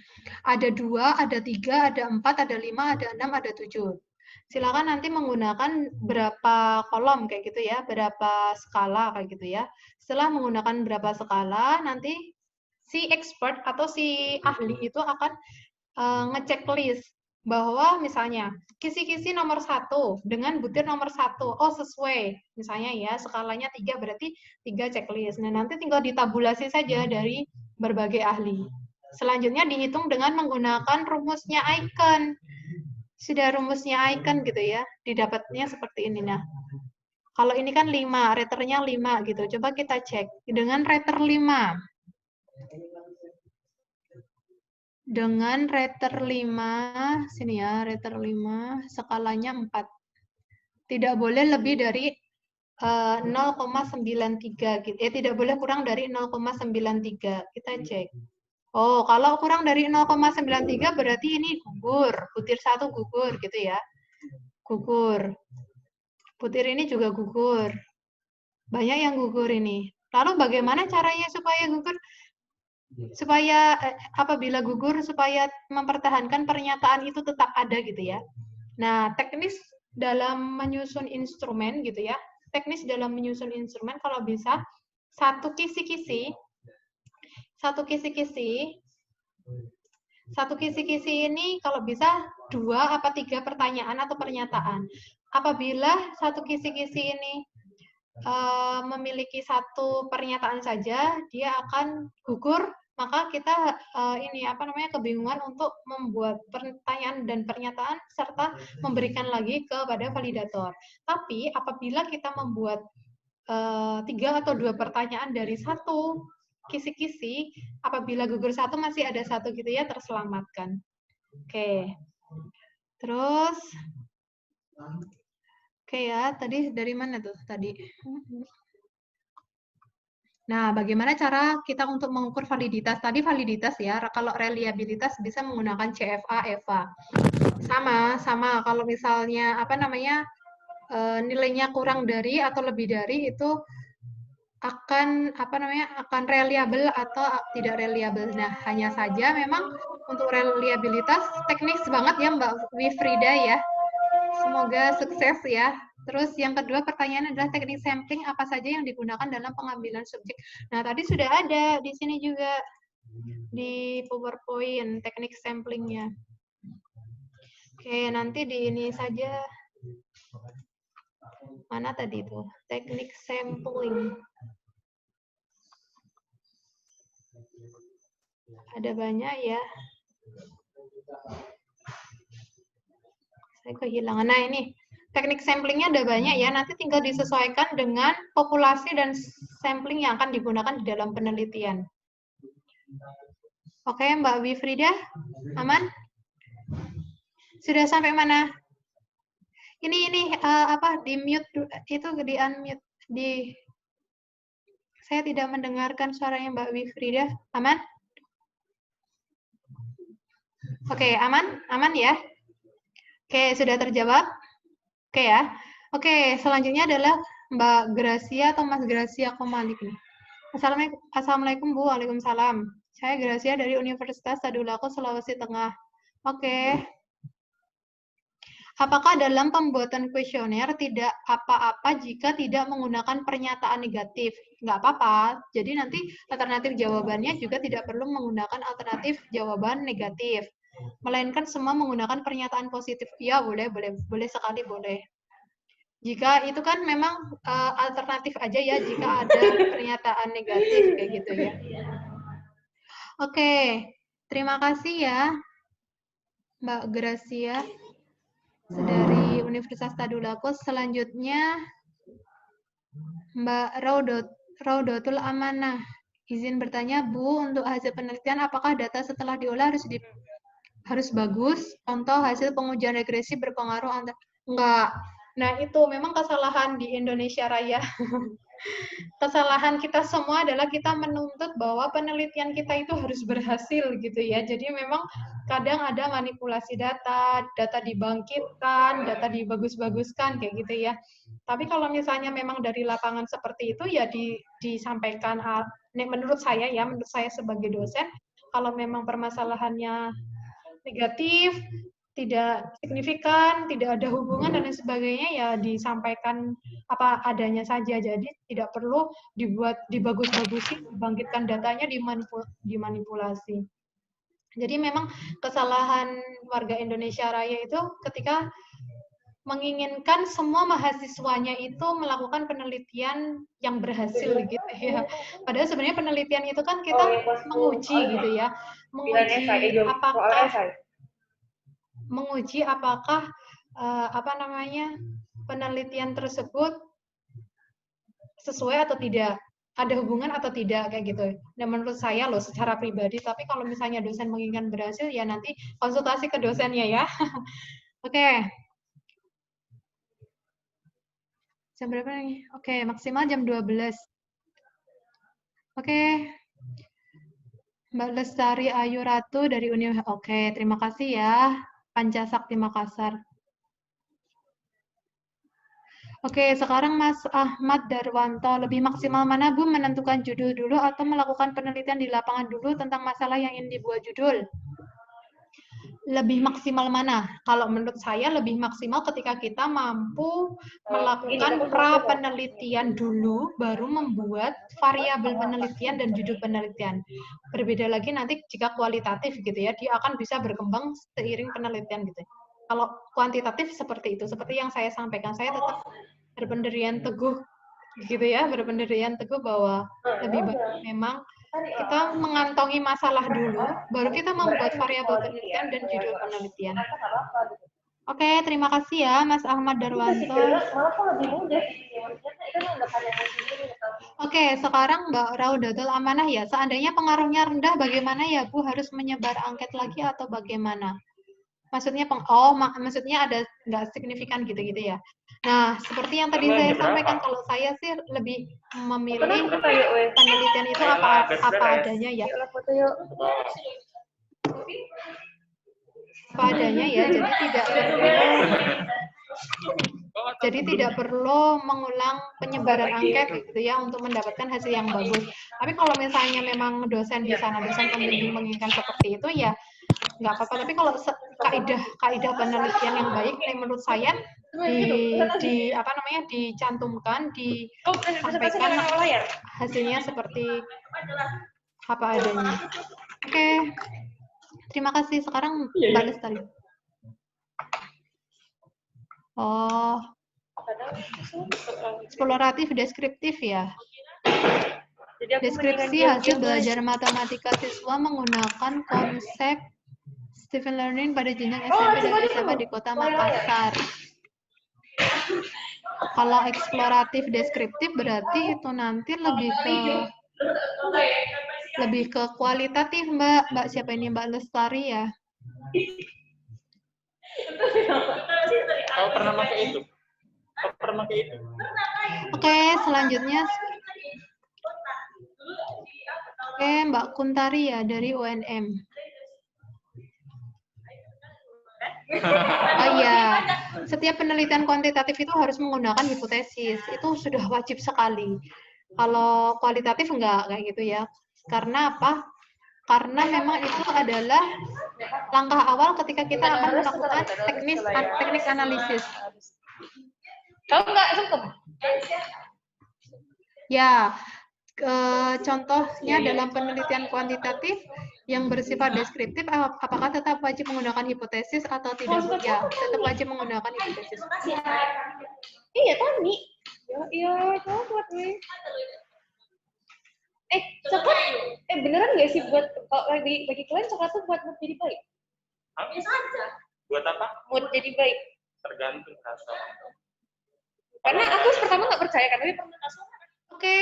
[SPEAKER 1] Ada 2, ada 3, ada 4, ada 5, ada 6, ada 7. Silakan nanti menggunakan berapa kolom kayak gitu ya, berapa skala kayak gitu ya. Setelah menggunakan berapa skala, nanti si expert atau si ahli itu akan ngecek list bahwa misalnya kisi-kisi nomor 1 dengan butir nomor 1, oh sesuai, misalnya ya skalanya 3 berarti 3 checklist. Nah nanti tinggal ditabulasi saja dari berbagai ahli. Selanjutnya dihitung dengan menggunakan rumusnya icon. Sudah rumusnya icon gitu ya, didapatnya seperti ini. Nah, kalau ini kan 5, raternya 5 gitu. Coba kita cek dengan rater 5. Dengan rater 5, sini ya, rater 5, skalanya 4. Tidak boleh lebih dari 0,93 gitu. Tidak boleh kurang dari 0,93. Kita cek. Oh, kalau kurang dari 0,93 berarti ini gugur. Butir 1 gugur gitu ya. Gugur. Butir ini juga gugur. Banyak yang gugur ini. Lalu bagaimana caranya supaya gugur? Supaya apabila gugur, supaya mempertahankan pernyataan itu tetap ada gitu ya. Nah, teknis dalam menyusun instrumen gitu ya. Teknis dalam menyusun instrumen kalau bisa satu kisi-kisi ini kalau bisa 2 apa 3 pertanyaan atau pernyataan. Apabila satu kisi-kisi ini memiliki 1 pernyataan saja, dia akan gugur maka kita kebingungan untuk membuat pertanyaan dan pernyataan serta memberikan lagi kepada validator. Tapi apabila kita membuat 3 atau 2 pertanyaan dari satu kisi-kisi, apabila gugur satu masih ada satu gitu ya, terselamatkan. Oke. Terus ya, tadi dari mana tuh tadi? Nah, bagaimana cara kita untuk mengukur validitas? Tadi validitas ya, kalau reliabilitas bisa menggunakan CFA, EVA. Sama. Kalau misalnya nilainya kurang dari atau lebih dari itu akan reliable atau tidak reliable. Nah, hanya saja memang untuk reliabilitas teknis banget ya Mbak Wifrida ya. Semoga sukses ya. Terus yang kedua pertanyaan adalah teknik sampling apa saja yang digunakan dalam pengambilan subjek. Nah, tadi sudah ada di sini juga di PowerPoint teknik samplingnya. Oke, nanti di ini saja. Mana tadi itu? Teknik sampling. Ada banyak ya. Saya kehilangan. Nah, ini teknik samplingnya ada banyak ya, nanti tinggal disesuaikan dengan populasi dan sampling yang akan digunakan di dalam penelitian. Oke, Mbak Wifrida, aman? Sudah sampai mana? Ini di mute itu di unmute saya tidak mendengarkan suaranya Mbak Wifrida. Aman? Oke, aman ya? Oke, sudah terjawab? Oke ya. Oke, selanjutnya adalah Mbak Gracia atau Mas Gracia Komalik nih. Assalamualaikum Bu, Waalaikumsalam. Saya Gracia dari Universitas Tadulako, Sulawesi Tengah. Oke. Apakah dalam pembuatan kuesioner tidak apa-apa jika tidak menggunakan pernyataan negatif? Nggak apa-apa. Jadi nanti alternatif jawabannya juga tidak perlu menggunakan alternatif jawaban negatif. Melainkan semua menggunakan pernyataan positif. Ya, boleh sekali boleh. Jika itu kan memang alternatif aja ya, jika ada pernyataan negatif kayak gitu ya. Oke, terima kasih ya Mbak Gracia dari Universitas Tadulako. Selanjutnya Mbak Raudatul Amanah. Izin bertanya Bu, untuk hasil penelitian apakah data setelah diolah harus bagus? Contoh hasil pengujian regresi berpengaruh enggak. Nah, itu memang kesalahan di Indonesia Raya. Kesalahan kita semua adalah kita menuntut bahwa penelitian kita itu harus berhasil gitu ya. Jadi memang kadang ada manipulasi data dibangkitkan, data dibagus-baguskan kayak gitu ya. Tapi kalau misalnya memang dari lapangan seperti itu ya disampaikan menurut saya sebagai dosen, kalau memang permasalahannya negatif, tidak signifikan, tidak ada hubungan dan lain sebagainya ya disampaikan apa adanya saja. Jadi tidak perlu dibuat dibagus-bagusin, dibangkitkan datanya dimanipulasi. Jadi memang kesalahan warga Indonesia Raya itu ketika menginginkan semua mahasiswanya itu melakukan penelitian yang berhasil gitu ya. Padahal sebenarnya penelitian itu kan kita menguji gitu ya. Menguji apakah penelitian tersebut sesuai atau tidak, ada hubungan atau tidak kayak gitu. Dan menurut saya loh secara pribadi, tapi kalau misalnya dosen menginginkan berhasil ya nanti konsultasi ke dosennya ya. Oke. Jam berapa nih? Oke, maksimal jam 12. Oke. Mbak Lestari Ayu Ratu dari Universitas. Oke, terima kasih ya. Pancasakti Makassar. Oke, sekarang Mas Ahmad Darwanto, lebih maksimal mana Bu menentukan judul dulu atau melakukan penelitian di lapangan dulu tentang masalah yang ingin dibuat judul? Lebih maksimal mana? Kalau menurut saya lebih maksimal ketika kita mampu melakukan pra-penelitian dulu, baru membuat variabel penelitian dan judul penelitian. Berbeda lagi nanti jika kualitatif gitu ya, dia akan bisa berkembang seiring penelitian gitu. Kalau kuantitatif seperti itu, seperti yang saya sampaikan, saya tetap berpendirian teguh gitu ya, berpendirian teguh bahwa lebih baik memang kita mengantongi masalah dulu, baru kita membuat variabel penelitian dan judul penelitian. Oke, terima kasih ya Mas Ahmad Darwanto. Oke, sekarang Mbak Raudatul Amanah ya. Seandainya pengaruhnya rendah, bagaimana ya Bu? Harus menyebar angket lagi atau bagaimana? Maksudnya maksudnya ada nggak signifikan gitu-gitu ya. Nah, seperti yang tadi saya sampaikan, kalau saya sih lebih memilih penelitian itu apa adanya ya. Apa adanya ya, jadi tidak perlu mengulang penyebaran angket gitu ya untuk mendapatkan hasil yang bagus. Tapi kalau misalnya memang dosen di sana, dosen pembimbing menginginkan seperti itu ya nggak apa-apa. Tapi kalau kaidah penelitian yang baik, menurut saya dicantumkan, disampaikan hasilnya seperti apa adanya. Oke. Terima kasih. Sekarang Mbak Lestari. Oh, eksploratif deskriptif ya. Deskripsi hasil belajar matematika siswa menggunakan konsep Stephen Learning pada jenjang SMP dan SMA di Kota Makassar. Kalau eksploratif deskriptif berarti itu nanti lebih ke kualitatif, Mbak. Siapa ini Mbak Lestari ya?
[SPEAKER 4] Kau pernah pakai itu?
[SPEAKER 1] Oke, selanjutnya. Oke, Mbak Kuntari ya dari UNM. Oh iya, setiap penelitian kuantitatif itu harus menggunakan hipotesis. Itu sudah wajib sekali. Kalau kualitatif enggak kayak gitu ya. Karena apa? Karena memang itu adalah langkah awal ketika kita akan melakukan teknik analisis.
[SPEAKER 3] Kau nggak sungkem?
[SPEAKER 1] Ya, contohnya dalam penelitian kuantitatif yang bersifat deskriptif, apakah tetap wajib menggunakan hipotesis atau tidak? Ya, tetap wajib menggunakan hipotesis.
[SPEAKER 3] Iya, Tani. Ya, kamu buat gue. Coklat, beneran nggak sih buat kalau bagi kalian coklat tuh buat mood jadi baik?
[SPEAKER 4] Biasa aja. Buat apa?
[SPEAKER 3] Mood jadi baik.
[SPEAKER 4] Tergantung rasa.
[SPEAKER 3] Karena aku pertama nggak percaya, karena dia pernah kasih.
[SPEAKER 1] Oke,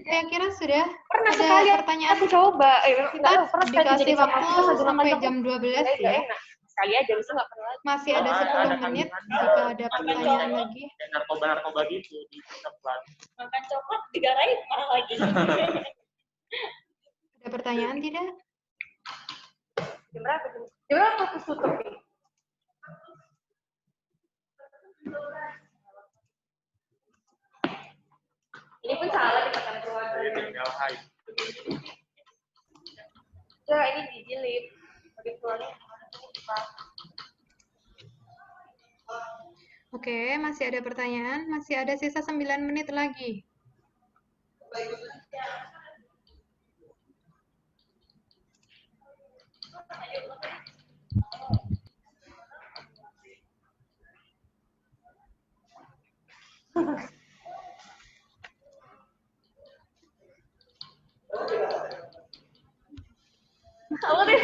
[SPEAKER 1] saya kira sudah
[SPEAKER 3] Pernah
[SPEAKER 1] ada
[SPEAKER 3] sekali
[SPEAKER 1] pertanyaan.
[SPEAKER 3] aku coba.
[SPEAKER 1] Kita dikasih waktu sampai jam 12 ya.
[SPEAKER 3] Sekali aja, bisa nggak pernah lagi.
[SPEAKER 1] Masih ada 10 menit jika ada pertanyaan lagi.
[SPEAKER 4] Narkoba gitu di coklat.
[SPEAKER 3] Makan coklat digarain marah lagi.
[SPEAKER 1] Ada pertanyaan tidak?
[SPEAKER 3] Jam berapa aku tutup nih? Ini pun salah ditekan keluar.
[SPEAKER 4] Tinggal hai.
[SPEAKER 3] Ya, ini di delete. Habis keluarnya.
[SPEAKER 1] Oke, masih ada pertanyaan. Masih ada sisa 9 menit lagi.
[SPEAKER 3] Halo deh.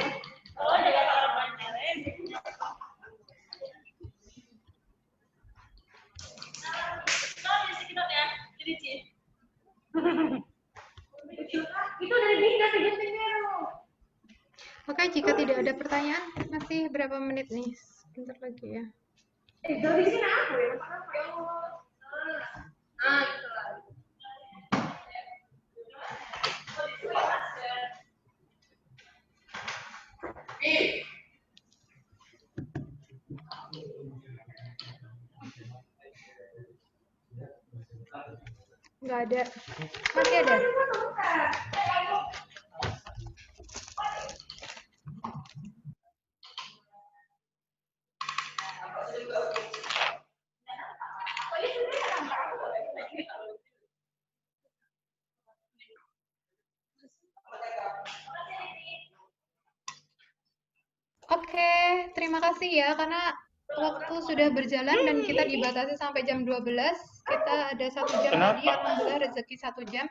[SPEAKER 3] Itu dari Binda segini.
[SPEAKER 1] Oke, jika tidak ada pertanyaan, masih berapa menit nih? Sebentar lagi ya.
[SPEAKER 3] Dari sini aku ya. Gitu lah.
[SPEAKER 1] Nggak ada. Masih ada. Oke, terima kasih ya karena waktu sudah berjalan dan kita dibatasi sampai jam 12. Kita ada 1 jam
[SPEAKER 4] Kenapa?
[SPEAKER 1] lagi, alhamdulillah rezeki 1 jam.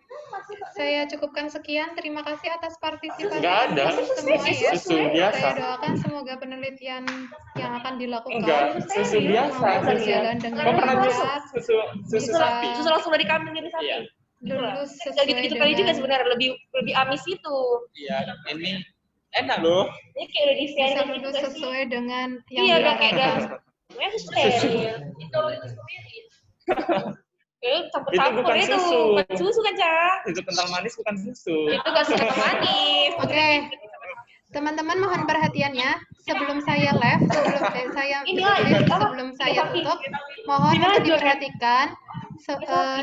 [SPEAKER 1] Saya cukupkan sekian. Terima kasih atas partisipasi
[SPEAKER 4] Nggak ada.
[SPEAKER 1] semua ya.
[SPEAKER 4] Susu biasa.
[SPEAKER 1] Saya doakan semoga penelitian yang akan dilakukan
[SPEAKER 4] Enggak, susu biasa.
[SPEAKER 1] berjalan dengan
[SPEAKER 4] Kau pernah
[SPEAKER 1] lancar,
[SPEAKER 4] susu sapi?
[SPEAKER 3] Susu langsung dari kambing jadi sapi.
[SPEAKER 4] Iya.
[SPEAKER 1] lulus
[SPEAKER 3] Kayak
[SPEAKER 1] sesuai
[SPEAKER 3] gitu-gitu kali juga
[SPEAKER 1] dengan
[SPEAKER 3] sebenarnya lebih amis itu.
[SPEAKER 4] Iya, ini enak loh.
[SPEAKER 3] Ini kayak udah di
[SPEAKER 1] bisa
[SPEAKER 3] steril
[SPEAKER 1] lulus
[SPEAKER 3] gitu sih.
[SPEAKER 1] sesuai dengan yang
[SPEAKER 3] Iya, udah kayak
[SPEAKER 1] diharapkan.
[SPEAKER 3] udah. Sebenarnya aku steril. Campur-campur
[SPEAKER 4] bukan
[SPEAKER 3] itu.
[SPEAKER 4] susu.
[SPEAKER 3] Bukan susu kan, Cak?
[SPEAKER 4] Itu kental manis bukan susu.
[SPEAKER 3] Itu gak suka manis.
[SPEAKER 1] Oke. Teman-teman mohon perhatiannya. Sebelum saya live, sebelum saya tutup, mohon untuk diperhatikan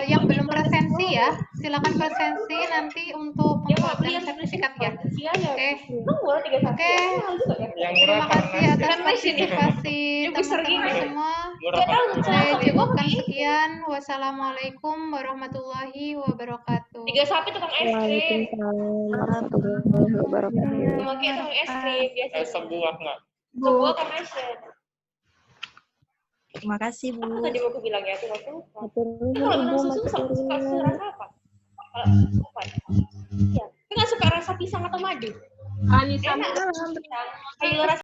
[SPEAKER 1] yang belum presensi ya, silakan presensi nanti untuk mendapatkan sertifikat ya. Oke. Oke.
[SPEAKER 4] Yang murah
[SPEAKER 1] Terima kasih atas
[SPEAKER 3] Kan mesin ya?
[SPEAKER 1] partisipasi
[SPEAKER 3] Besar
[SPEAKER 1] teman-teman
[SPEAKER 3] gini.
[SPEAKER 1] semua.
[SPEAKER 4] murah.
[SPEAKER 1] Saya cukupkan sekian. Wassalamualaikum warahmatullahi wabarakatuh.
[SPEAKER 3] 3 sapi tukang es krim.
[SPEAKER 5] Waalaikumsalam warahmatullahi wabarakatuh.
[SPEAKER 3] Makanya tukang es krim biasa.
[SPEAKER 4] Sebuah nggak?
[SPEAKER 3] Sebuah commercial.
[SPEAKER 5] Terima kasih,
[SPEAKER 3] Apa
[SPEAKER 5] Bu.
[SPEAKER 3] tadi aku bilang ya? Aku lupa.
[SPEAKER 5] Matur nuwun,
[SPEAKER 3] Kalau
[SPEAKER 5] Ibu,
[SPEAKER 3] minum susu
[SPEAKER 5] matur
[SPEAKER 3] suka
[SPEAKER 5] nuwun.
[SPEAKER 3] rasa apa? Apa? Iya. Aku nggak suka rasa pisang atau madu.
[SPEAKER 5] Anissa,
[SPEAKER 3] Enak. Kayak rasa